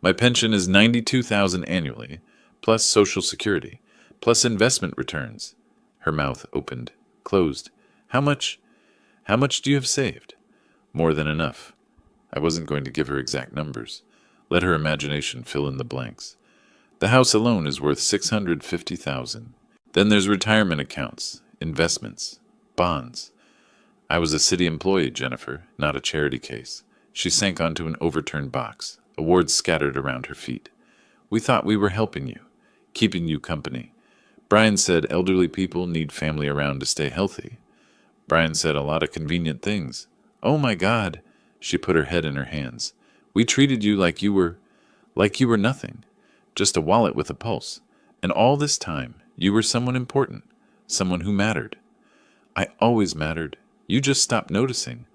My pension is $92,000 annually, plus Social Security, plus investment returns. Her mouth opened, closed. How much do you have saved? More than enough. I wasn't going to give her exact numbers. Let her imagination fill in the blanks. The house alone is worth $650,000. Then there's retirement accounts, investments, bonds. I was a city employee, Jennifer, not a charity case. She sank onto an overturned box, awards scattered around her feet. We thought we were helping you, keeping you company. Brian said elderly people need family around to stay healthy. Brian said a lot of convenient things. Oh my God, she put her head in her hands. We treated you like you were nothing, just a wallet with a pulse. And all this time, you were someone important, someone who mattered. I always mattered. You just stopped noticing.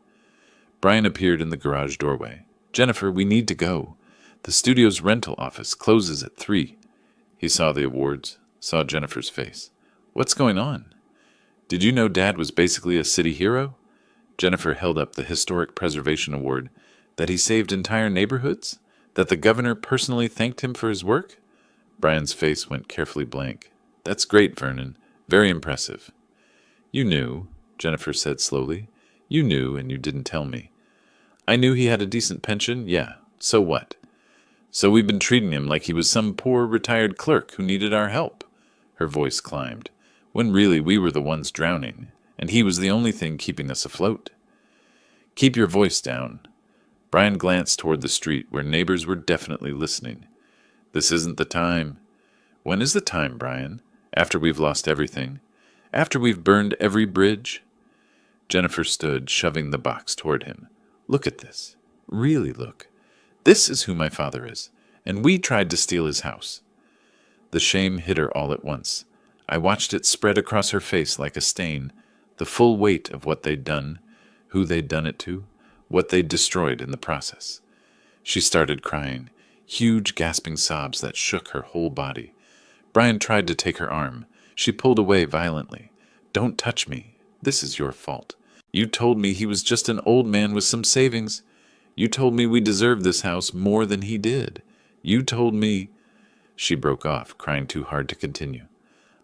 Brian appeared in the garage doorway. Jennifer, we need to go. The studio's rental office closes at 3. He saw the awards, saw Jennifer's face. What's going on? Did you know Dad was basically a city hero? Jennifer held up the Historic Preservation Award. That he saved entire neighborhoods? That the governor personally thanked him for his work? Brian's face went carefully blank. That's great, Vernon. Very impressive. You knew, Jennifer said slowly. You knew, and you didn't tell me. I knew he had a decent pension, yeah. So what? So we've been treating him like he was some poor retired clerk who needed our help. Her voice climbed, when really we were the ones drowning, and he was the only thing keeping us afloat. Keep your voice down. Brian glanced toward the street where neighbors were definitely listening. This isn't the time. When is the time, Brian? After we've lost everything? After we've burned every bridge? Jennifer stood, shoving the box toward him. Look at this. Really look. This is who my father is, and we tried to steal his house. The shame hit her all at once. I watched it spread across her face like a stain, the full weight of what they'd done, who they'd done it to, what they'd destroyed in the process. She started crying, huge gasping sobs that shook her whole body. Brian tried to take her arm. She pulled away violently. Don't touch me. This is your fault. You told me he was just an old man with some savings. You told me we deserved this house more than he did. You told me... She broke off, crying too hard to continue.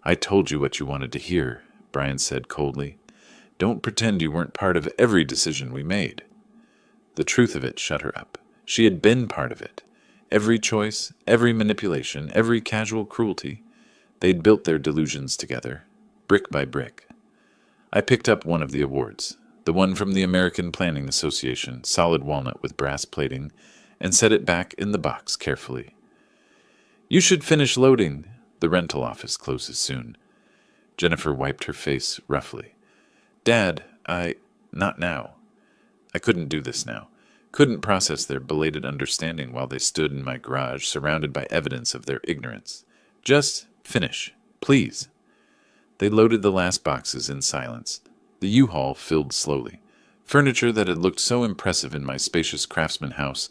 I told you what you wanted to hear, Brian said coldly. Don't pretend you weren't part of every decision we made. The truth of it shut her up. She had been part of it. Every choice, every manipulation, every casual cruelty. They'd built their delusions together, brick by brick. I picked up one of the awards, the one from the American Planning Association, solid walnut with brass plating, and set it back in the box carefully. You should finish loading. The rental office closes soon. Jennifer wiped her face roughly. Dad, not now. I couldn't do this now. Couldn't process their belated understanding while they stood in my garage, surrounded by evidence of their ignorance. Just finish, please. They loaded the last boxes in silence. The U-Haul filled slowly. Furniture that had looked so impressive in my spacious craftsman house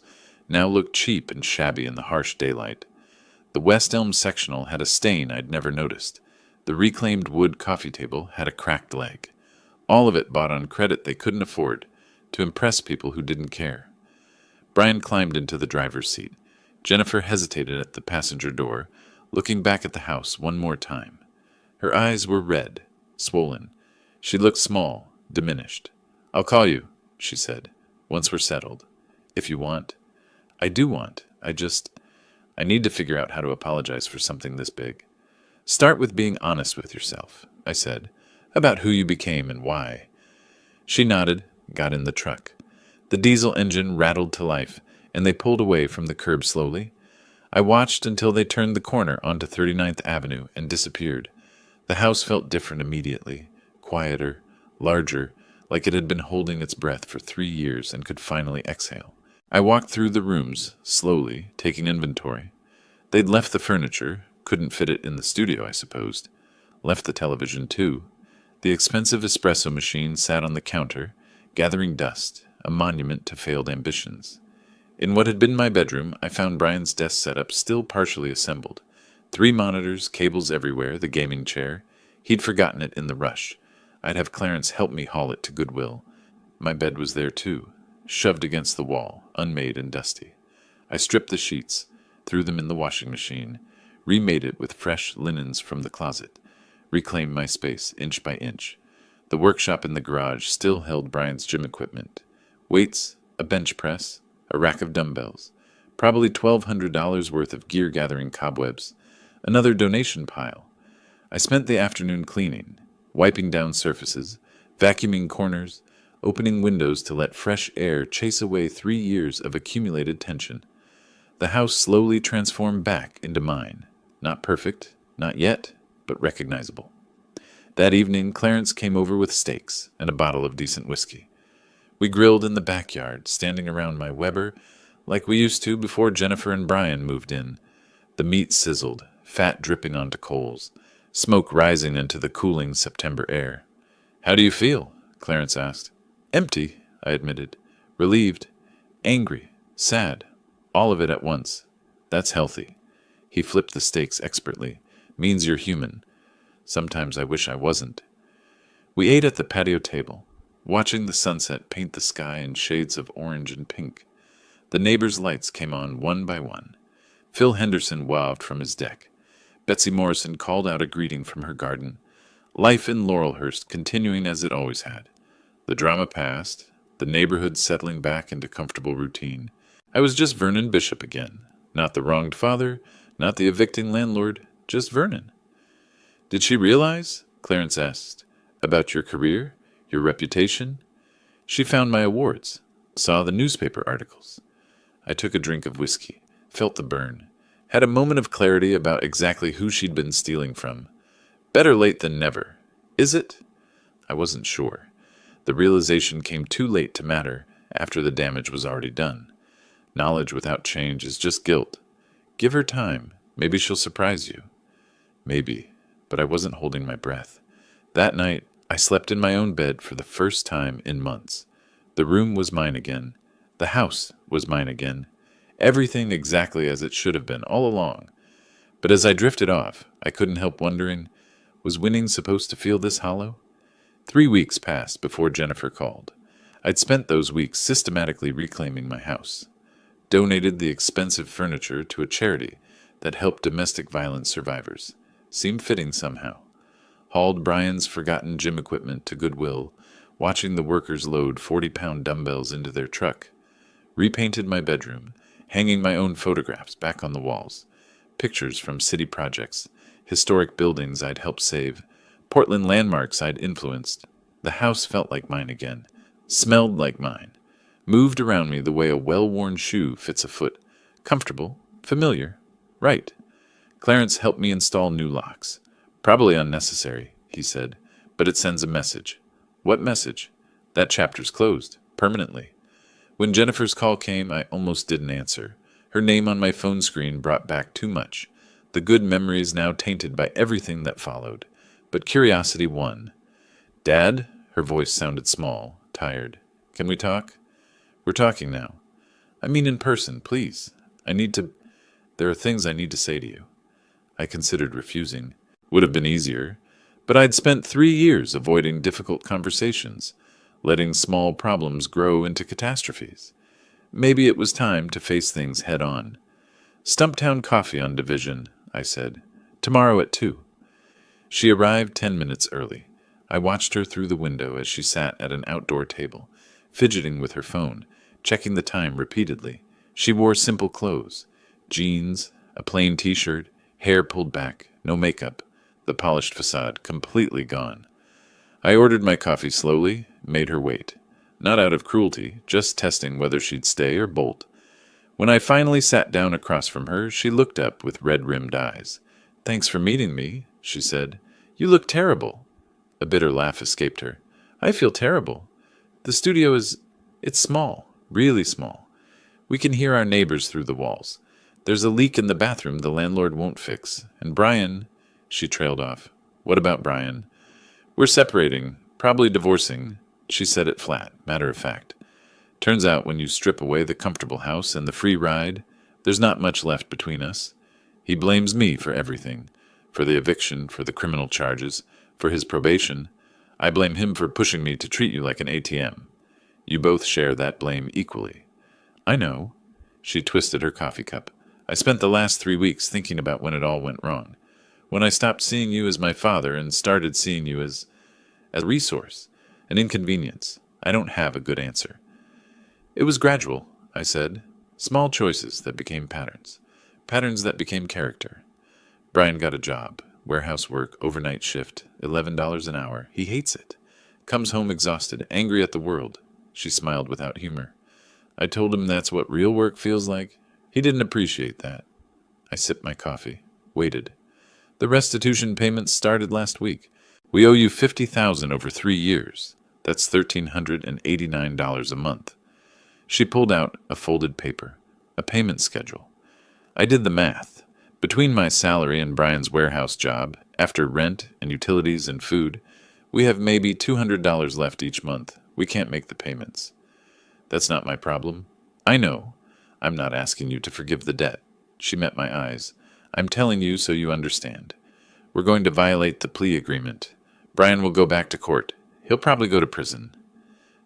now looked cheap and shabby in the harsh daylight. The West Elm sectional had a stain I'd never noticed. The reclaimed wood coffee table had a cracked leg. All of it bought on credit they couldn't afford, to impress people who didn't care. Brian climbed into the driver's seat. Jennifer hesitated at the passenger door, looking back at the house one more time. Her eyes were red, swollen. She looked small, diminished. I'll call you, she said, once we're settled. If you want. I do want. I need to figure out how to apologize for something this big. Start with being honest with yourself, I said, about who you became and why. She nodded, got in the truck. The diesel engine rattled to life, and they pulled away from the curb slowly. I watched until they turned the corner onto 39th Avenue and disappeared. The house felt different immediately, quieter, larger, like it had been holding its breath for 3 years and could finally exhale. I walked through the rooms, slowly, taking inventory. They'd left the furniture, couldn't fit it in the studio, I supposed. Left the television, too. The expensive espresso machine sat on the counter, gathering dust, a monument to failed ambitions. In what had been my bedroom, I found Brian's desk setup still partially assembled. 3 monitors, cables everywhere, the gaming chair. He'd forgotten it in the rush. I'd have Clarence help me haul it to Goodwill. My bed was there too, shoved against the wall, unmade and dusty. I stripped the sheets, threw them in the washing machine, remade it with fresh linens from the closet, reclaimed my space inch by inch. The workshop in the garage still held Brian's gym equipment. Weights, a bench press, a rack of dumbbells, probably $1,200 worth of gear-gathering cobwebs, another donation pile. I spent the afternoon cleaning, wiping down surfaces, vacuuming corners, opening windows to let fresh air chase away 3 years of accumulated tension. The house slowly transformed back into mine. Not perfect, not yet, but recognizable. That evening, Clarence came over with steaks and a bottle of decent whiskey. We grilled in the backyard, standing around my Weber, like we used to before Jennifer and Brian moved in. The meat sizzled, fat dripping onto coals, smoke rising into the cooling September air. "How do you feel?" Clarence asked. "Empty," I admitted. "Relieved, angry, sad, all of it at once. That's healthy." He flipped the steaks expertly. "Means you're human. Sometimes I wish I wasn't." We ate at the patio table, watching the sunset paint the sky in shades of orange and pink. The neighbors' lights came on one by one. Phil Henderson waved from his deck. Betsy Morrison called out a greeting from her garden. Life in Laurelhurst continuing as it always had. The drama passed, the neighborhood settling back into comfortable routine. I was just Vernon Bishop again. Not the wronged father, not the evicting landlord, just Vernon. "Did she realize," Clarence asked, "about your career, your reputation?" "She found my awards, saw the newspaper articles." I took a drink of whiskey, felt the burn, had a moment of clarity about exactly who she'd been stealing from. Better late than never. Is it? I wasn't sure. The realization came too late to matter after the damage was already done. Knowledge without change is just guilt. Give her time. Maybe she'll surprise you. Maybe, but I wasn't holding my breath. That night, I slept in my own bed for the first time in months. The room was mine again. The house was mine again. Everything exactly as it should have been all along. But as I drifted off, I couldn't help wondering, was winning supposed to feel this hollow? 3 weeks passed before Jennifer called. I'd spent those weeks systematically reclaiming my house. Donated the expensive furniture to a charity that helped domestic violence survivors. Seemed fitting somehow. Hauled Brian's forgotten gym equipment to Goodwill, watching the workers load 40-pound dumbbells into their truck. Repainted my bedroom, hanging my own photographs back on the walls. Pictures from city projects, historic buildings I'd helped save, Portland landmarks I'd influenced. The house felt like mine again, smelled like mine, moved around me the way a well-worn shoe fits a foot. Comfortable, familiar, right. Clarence helped me install new locks. Probably unnecessary, he said, but it sends a message. What message? That chapter's closed, permanently. When Jennifer's call came, I almost didn't answer. Her name on my phone screen brought back too much. The good memories now tainted by everything that followed. But curiosity won. "Dad?" Her voice sounded small, tired. "Can we talk?" "We're talking now." "I mean in person, please. There are things I need to say to you." I considered refusing. Would have been easier. But I'd spent 3 years avoiding difficult conversations, letting small problems grow into catastrophes. Maybe it was time to face things head on. "Stumptown coffee on Division," I said. "Tomorrow at 2. She arrived 10 minutes early. I watched her through the window as she sat at an outdoor table, fidgeting with her phone, checking the time repeatedly. She wore simple clothes. Jeans, a plain t-shirt, hair pulled back, no makeup, the polished facade completely gone. I ordered my coffee slowly, made her wait. Not out of cruelty, just testing whether she'd stay or bolt. When I finally sat down across from her, she looked up with red-rimmed eyes. "Thanks for meeting me," she said. "You look terrible." A bitter laugh escaped her. "I feel terrible. The studio it's small, really small. We can hear our neighbors through the walls. There's a leak in the bathroom the landlord won't fix. And Brian," she trailed off. "What about Brian?" "We're separating, probably divorcing." She said it flat, matter of fact. "Turns out when you strip away the comfortable house and the free ride, there's not much left between us. He blames me for everything. For the eviction, for the criminal charges, for his probation. I blame him for pushing me to treat you like an ATM. You both share that blame equally. I know. She twisted her coffee cup. I spent the last 3 weeks thinking about when it all went wrong. When I stopped seeing you as my father and started seeing you as a resource, an inconvenience. I don't have a good answer. It was gradual, I said. Small choices that became patterns. Patterns that became character. Brian got a job. Warehouse work, overnight shift, $11 an hour. He hates it. Comes home exhausted, angry at the world. She smiled without humor. I told him that's what real work feels like. He didn't appreciate that. I sipped my coffee. Waited. The restitution payments started last week. We owe you $50,000 over 3 years. That's $1,389 a month. She pulled out a folded paper, a payment schedule. I did the math. Between my salary and Brian's warehouse job, after rent and utilities and food, we have maybe $200 left each month. We can't make the payments. That's not my problem. I know. I'm not asking you to forgive the debt. She met my eyes. I'm telling you so you understand. We're going to violate the plea agreement. Brian will go back to court. He'll probably go to prison.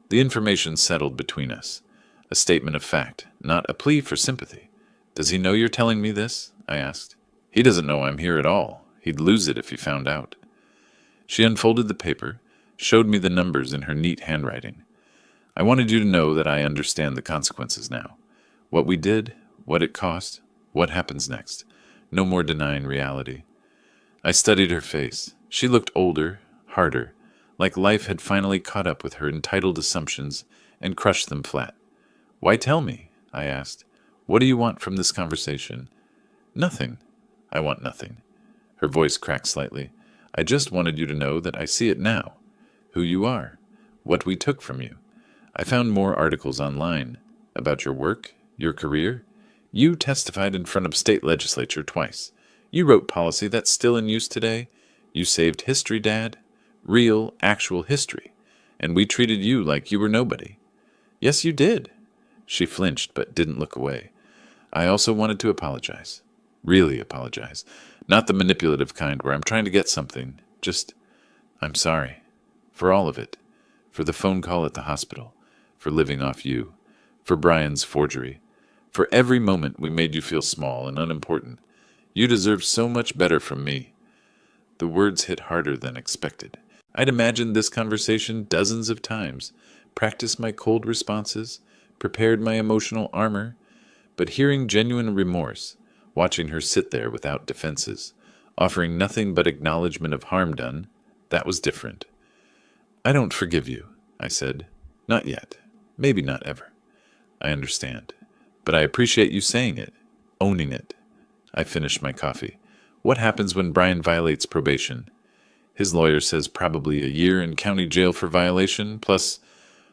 The information settled between us. A statement of fact, not a plea for sympathy. Does he know you're telling me this? I asked. He doesn't know I'm here at all. He'd lose it if he found out. She unfolded the paper, showed me the numbers in her neat handwriting. I wanted you to know that I understand the consequences now. What we did, what it cost, what happens next. No more denying reality. I studied her face. She looked older, harder, like life had finally caught up with her entitled assumptions and crushed them flat. Why tell me? I asked. What do you want from this conversation? Nothing. I want nothing. Her voice cracked slightly. I just wanted you to know that I see it now. Who you are. What we took from you. I found more articles online about your work, your career. You testified in front of state legislature twice. You wrote policy that's still in use today. You saved history, Dad. Real, actual history. And we treated you like you were nobody. Yes, you did. She flinched but didn't look away. I also wanted to apologize. Really apologize. Not the manipulative kind where I'm trying to get something. Just, I'm sorry. For all of it. For the phone call at the hospital. For living off you. For Brian's forgery. For every moment we made you feel small and unimportant. You deserve so much better from me. The words hit harder than expected. I'd imagined this conversation dozens of times, practiced my cold responses, prepared my emotional armor, but hearing genuine remorse, watching her sit there without defenses, offering nothing but acknowledgement of harm done, that was different. I don't forgive you, I said. Not yet. Maybe not ever. I understand. But I appreciate you saying it, owning it. I finished my coffee. What happens when Brian violates probation? His lawyer says probably a year in county jail for violation, plus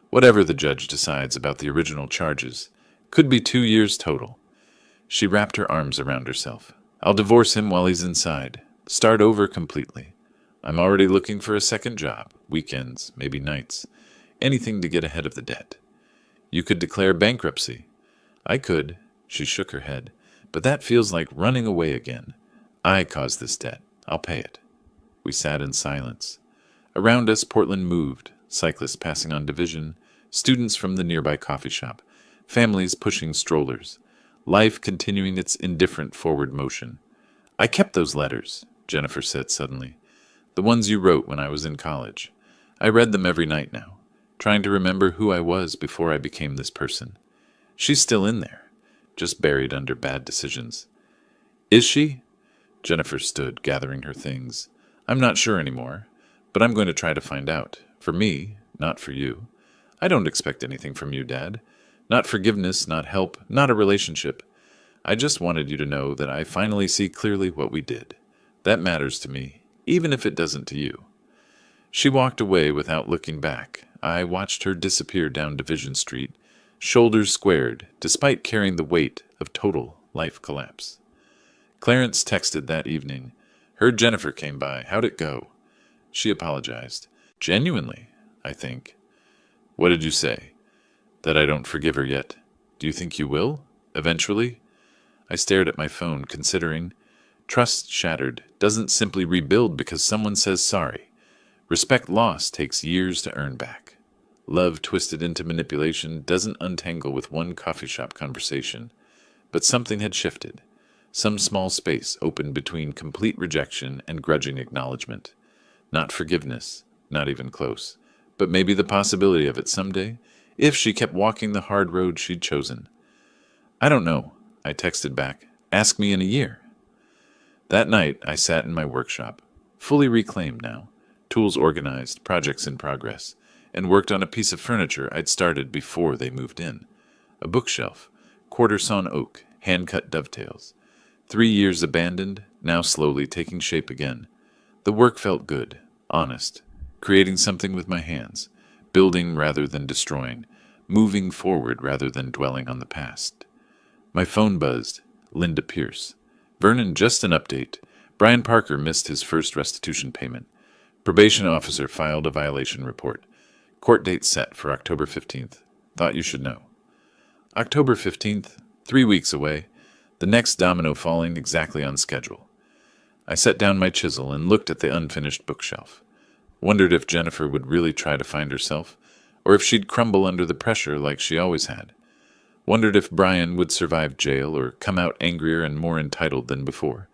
whatever the judge decides about the original charges. Could be 2 years total. She wrapped her arms around herself. I'll divorce him while he's inside. Start over completely. I'm already looking for a second job. Weekends, maybe nights. Anything to get ahead of the debt. You could declare bankruptcy. I could. She shook her head. But that feels like running away again. I caused this debt. I'll pay it. We sat in silence. Around us, Portland moved, cyclists passing on Division, students from the nearby coffee shop, families pushing strollers, life continuing its indifferent forward motion. I kept those letters, Jennifer said suddenly. The ones you wrote when I was in college. I read them every night now, trying to remember who I was before I became this person. She's still in there, just buried under bad decisions. Is she? Jennifer stood, gathering her things. I'm not sure anymore, but I'm going to try to find out. For me, not for you. I don't expect anything from you, Dad. Not forgiveness, not help, not a relationship. I just wanted you to know that I finally see clearly what we did. That matters to me, even if it doesn't to you. She walked away without looking back. I watched her disappear down Division Street, shoulders squared, despite carrying the weight of total life collapse. Clarence texted that evening. Heard Jennifer came by. How'd it go? She apologized. Genuinely, I think. What did you say? That I don't forgive her yet. Do you think you will? Eventually? I stared at my phone, considering. Trust shattered doesn't simply rebuild because someone says sorry. Respect lost takes years to earn back. Love twisted into manipulation doesn't untangle with one coffee shop conversation, but something had shifted. Some small space opened between complete rejection and grudging acknowledgement. Not forgiveness, not even close, but maybe the possibility of it someday, if she kept walking the hard road she'd chosen. I don't know, I texted back. Ask me in a year. That night, I sat in my workshop, fully reclaimed now, tools organized, projects in progress, and worked on a piece of furniture I'd started before they moved in. A bookshelf, quarter-sawn oak, hand-cut dovetails. 3 years abandoned, now slowly taking shape again. The work felt good, honest, creating something with my hands, building rather than destroying, moving forward rather than dwelling on the past. My phone buzzed. Linda Pierce. Vernon, just an update. Brian Parker missed his first restitution payment. Probation officer filed a violation report. Court date set for October 15th. Thought you should know. October 15th, 3 weeks away, the next domino falling exactly on schedule. I set down my chisel and looked at the unfinished bookshelf. Wondered if Jennifer would really try to find herself, or if she'd crumble under the pressure like she always had. Wondered if Brian would survive jail or come out angrier and more entitled than before.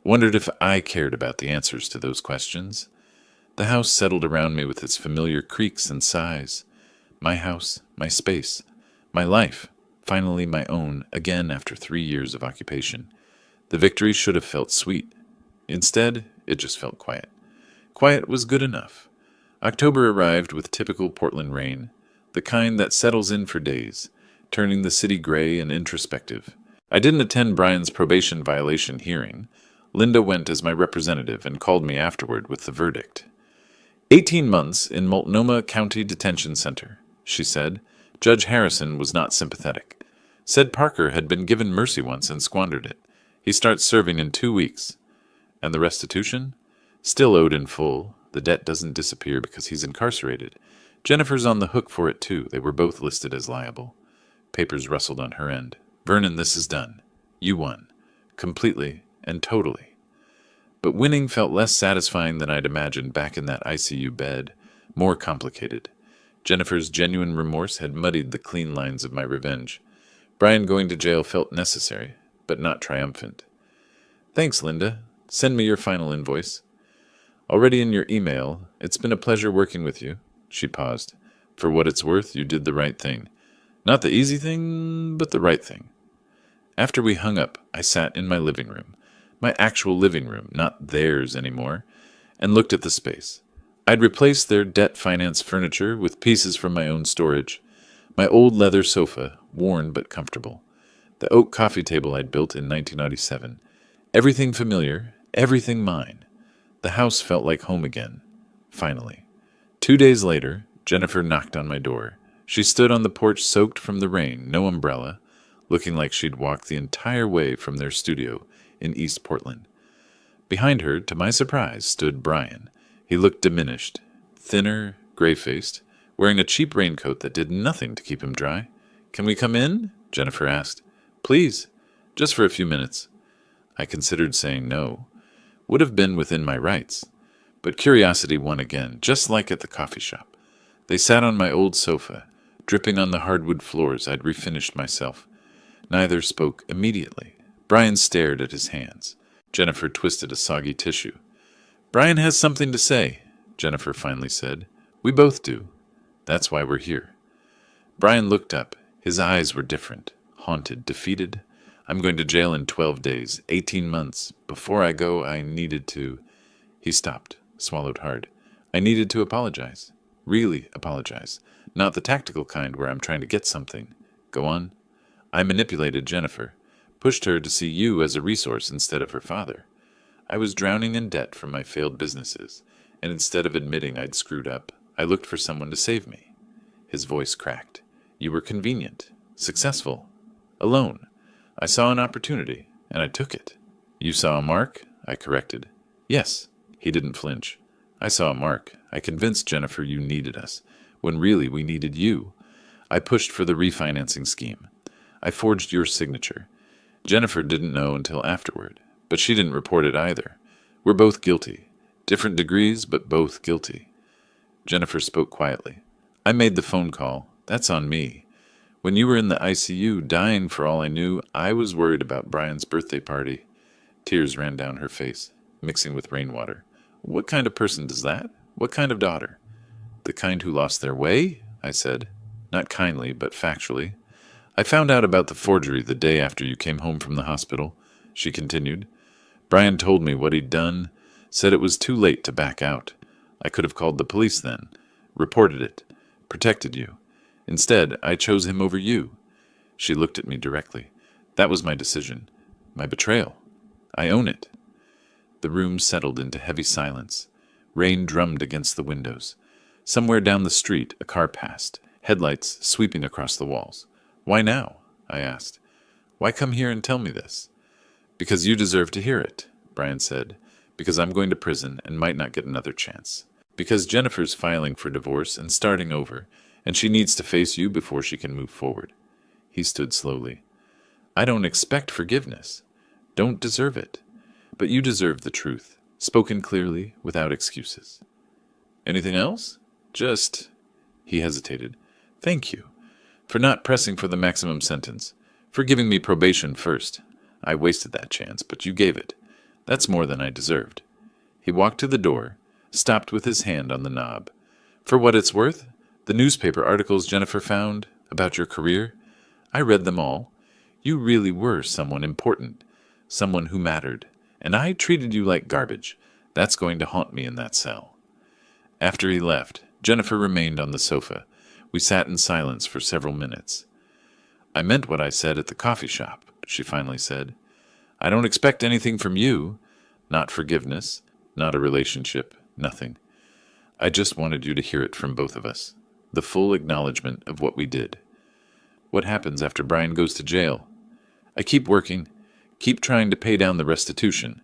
Wondered if I cared about the answers to those questions. The house settled around me with its familiar creaks and sighs. My house, my space, my life, finally my own, again after 3 years of occupation. The victory should have felt sweet. Instead, it just felt quiet. Quiet was good enough. October arrived with typical Portland rain, the kind that settles in for days, turning the city gray and introspective. I didn't attend Brian's probation violation hearing. Linda went as my representative and called me afterward with the verdict. 18 months in Multnomah County Detention Center, she said. Judge Harrison was not sympathetic. Said Parker had been given mercy once and squandered it. He starts serving in 2 weeks. And the restitution? Still owed in full. The debt doesn't disappear because he's incarcerated. Jennifer's on the hook for it too. They were both listed as liable. Papers rustled on her end. Vernon, this is done. You won. Completely and totally. But winning felt less satisfying than I'd imagined back in that ICU bed. More complicated. Jennifer's genuine remorse had muddied the clean lines of my revenge. Brian going to jail felt necessary, but not triumphant. Thanks, Linda. Send me your final invoice. Already in your email. It's been a pleasure working with you. She paused. For what it's worth, you did the right thing. Not the easy thing, but the right thing. After we hung up, I sat in my living room, my actual living room, not theirs anymore, and looked at the space. I'd replaced their debt finance furniture with pieces from my own storage. My old leather sofa, worn but comfortable. The oak coffee table I'd built in 1997. Everything familiar, everything mine. The house felt like home again. Finally. 2 days later, Jennifer knocked on my door. She stood on the porch soaked from the rain, no umbrella, looking like she'd walked the entire way from their studio in East Portland. Behind her, to my surprise, stood Brian. He looked diminished, thinner, gray-faced, wearing a cheap raincoat that did nothing to keep him dry. Can we come in? Jennifer asked. Please, just for a few minutes. I considered saying no. Would have been within my rights. But curiosity won again, just like at the coffee shop. They sat on my old sofa, dripping on the hardwood floors I'd refinished myself. Neither spoke immediately. Brian stared at his hands. Jennifer twisted a soggy tissue. Brian has something to say, Jennifer finally said. We both do. That's why we're here. Brian looked up. His eyes were different, haunted, defeated. I'm going to jail in 12 days, 18 months. Before I go, I needed to... He stopped, swallowed hard. I needed to apologize. Really apologize. Not the tactical kind where I'm trying to get something. Go on. I manipulated Jennifer. Pushed her to see you as a resource instead of her father. I was drowning in debt from my failed businesses, and instead of admitting I'd screwed up, I looked for someone to save me. His voice cracked. You were convenient, successful, alone. I saw an opportunity, and I took it. You saw a mark? I corrected. Yes. He didn't flinch. I saw a mark. I convinced Jennifer you needed us, when really we needed you. I pushed for the refinancing scheme. I forged your signature. Jennifer didn't know until afterward, but she didn't report it either. We're both guilty. Different degrees, but both guilty. Jennifer spoke quietly. I made the phone call. That's on me. When you were in the ICU, dying for all I knew, I was worried about Brian's birthday party. Tears ran down her face, mixing with rainwater. What kind of person does that? What kind of daughter? The kind who lost their way? I said. Not kindly, but factually. I found out about the forgery the day after you came home from the hospital, she continued. Brian told me what he'd done, said it was too late to back out. I could have called the police then, reported it, protected you. Instead, I chose him over you. She looked at me directly. That was my decision. My betrayal. I own it. The room settled into heavy silence. Rain drummed against the windows. Somewhere down the street, a car passed, headlights sweeping across the walls. Why now? I asked. Why come here and tell me this? Because you deserve to hear it, Brian said. Because I'm going to prison and might not get another chance. Because Jennifer's filing for divorce and starting over, and she needs to face you before she can move forward. He stood slowly. I don't expect forgiveness. Don't deserve it. But you deserve the truth, spoken clearly, without excuses. Anything else? Just... He hesitated. Thank you. For not pressing for the maximum sentence. For giving me probation first. I wasted that chance, but you gave it. That's more than I deserved. He walked to the door, stopped with his hand on the knob. For what it's worth, the newspaper articles Jennifer found about your career, I read them all. You really were someone important, someone who mattered, and I treated you like garbage. That's going to haunt me in that cell. After he left, Jennifer remained on the sofa. We sat in silence for several minutes. I meant what I said at the coffee shop, she finally said. I don't expect anything from you. Not forgiveness, not a relationship, nothing. I just wanted you to hear it from both of us. The full acknowledgement of what we did. What happens after Brian goes to jail? I keep working, keep trying to pay down the restitution.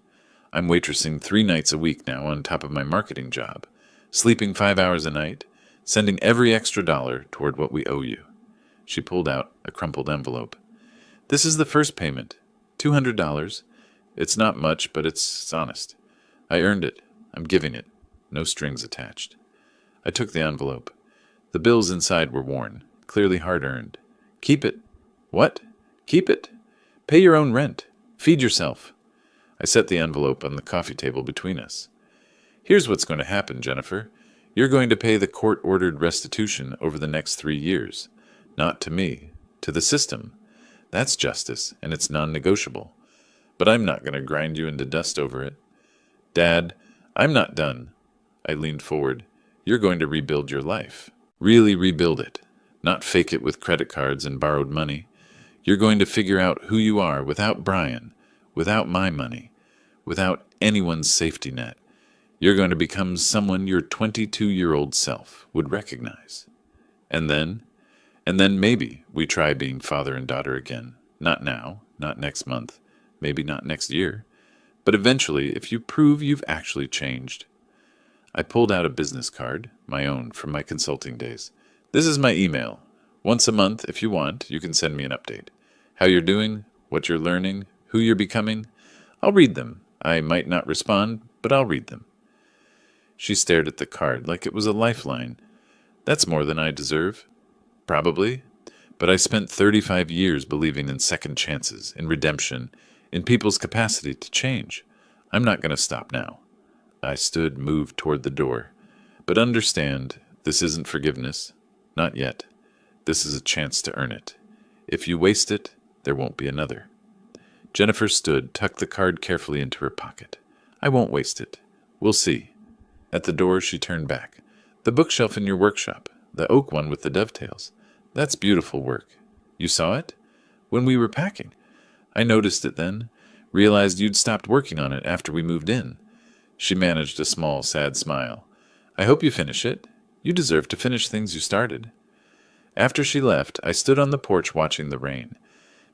I'm waitressing 3 nights a week now on top of my marketing job, sleeping 5 hours a night, sending every extra dollar toward what we owe you. She pulled out a crumpled envelope. This is the first payment, $200. It's not much, but it's honest. I earned it. I'm giving it. No strings attached. I took the envelope. The bills inside were worn, clearly hard-earned. Keep it. What? Keep it? Pay your own rent. Feed yourself. I set the envelope on the coffee table between us. Here's what's going to happen, Jennifer. You're going to pay the court-ordered restitution over the next 3 years. Not to me. To the system. That's justice, and it's non-negotiable. But I'm not going to grind you into dust over it. Dad, I'm not done. I leaned forward. You're going to rebuild your life. Really rebuild it. Not fake it with credit cards and borrowed money. You're going to figure out who you are without Brian, without my money, without anyone's safety net. You're going to become someone your 22-year-old self would recognize. And then maybe we try being father and daughter again. Not now, not next month, maybe not next year. But eventually, if you prove you've actually changed. I pulled out a business card, my own, from my consulting days. This is my email. Once a month, if you want, you can send me an update. How you're doing, what you're learning, who you're becoming. I'll read them. I might not respond, but I'll read them. She stared at the card like it was a lifeline. That's more than I deserve. Probably. But I spent 35 years believing in second chances, in redemption, in people's capacity to change. I'm not going to stop now. I stood, moved toward the door. But understand, this isn't forgiveness. Not yet. This is a chance to earn it. If you waste it, there won't be another. Jennifer stood, tucked the card carefully into her pocket. I won't waste it. We'll see. At the door, she turned back. The bookshelf in your workshop, the oak one with the dovetails. That's beautiful work. You saw it? When we were packing. I noticed it then, realized you'd stopped working on it after we moved in. She managed a small, sad smile. I hope you finish it. You deserve to finish things you started. After she left, I stood on the porch watching the rain.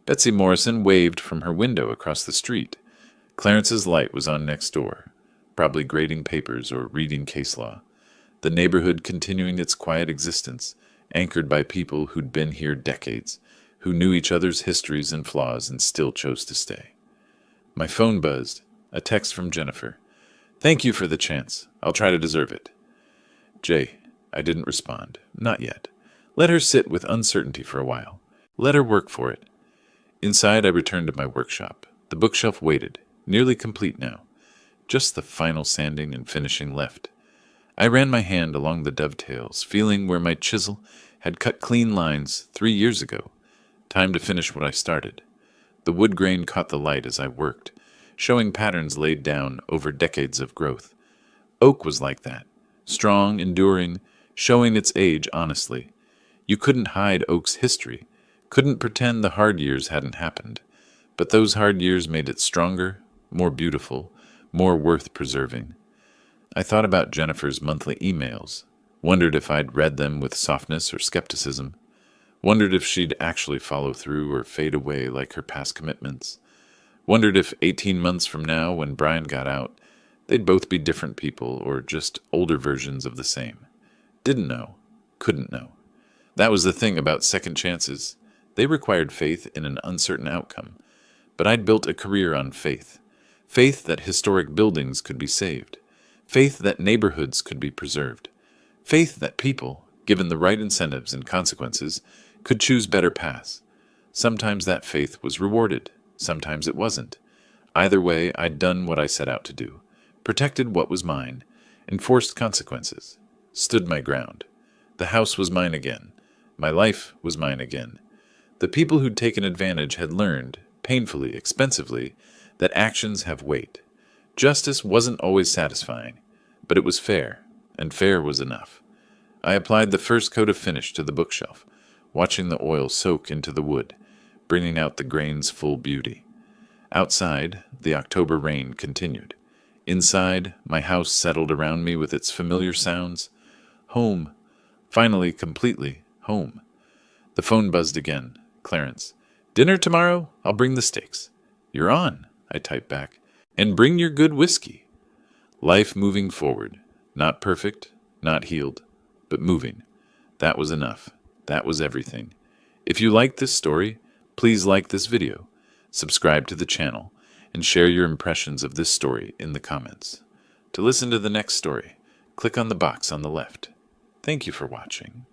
Betsy Morrison waved from her window across the street. Clarence's light was on next door, probably grading papers or reading case law. The neighborhood continuing its quiet existence, anchored by people who'd been here decades, who knew each other's histories and flaws and still chose to stay. My phone buzzed, a text from Jennifer. Thank you for the chance. I'll try to deserve it. Jay, I didn't respond. Not yet. Let her sit with uncertainty for a while. Let her work for it. Inside, I returned to my workshop. The bookshelf waited, nearly complete now. Just the final sanding and finishing left. I ran my hand along the dovetails, feeling where my chisel had cut clean lines 3 years ago. Time to finish what I started. The wood grain caught the light as I worked, showing patterns laid down over decades of growth. Oak was like that, strong, enduring, showing its age honestly. You couldn't hide oak's history, couldn't pretend the hard years hadn't happened. But those hard years made it stronger, more beautiful, more worth preserving. I thought about Jennifer's monthly emails, wondered if I'd read them with softness or skepticism, wondered if she'd actually follow through or fade away like her past commitments, wondered if 18 months from now, when Brian got out, they'd both be different people or just older versions of the same. Didn't know, couldn't know. That was the thing about second chances. They required faith in an uncertain outcome, but I'd built a career on faith. Faith that historic buildings could be saved. Faith that neighborhoods could be preserved. Faith that people, given the right incentives and consequences, could choose better paths. Sometimes that faith was rewarded, sometimes it wasn't. Either way, I'd done what I set out to do, protected what was mine, enforced consequences, stood my ground. The house was mine again. My life was mine again. The people who'd taken advantage had learned, painfully, expensively, that actions have weight. Justice wasn't always satisfying, but it was fair, and fair was enough. I applied the first coat of finish to the bookshelf, watching the oil soak into the wood, bringing out the grain's full beauty. Outside, the October rain continued. Inside, my house settled around me with its familiar sounds. Home. Finally, completely home. The phone buzzed again. Clarence. Dinner tomorrow? I'll bring the steaks. You're on, I typed back. And bring your good whiskey. Life moving forward. Not perfect, not healed, but moving. That was enough. That was everything. If you liked this story, please like this video, subscribe to the channel, and share your impressions of this story in the comments. To listen to the next story, click on the box on the left. Thank you for watching.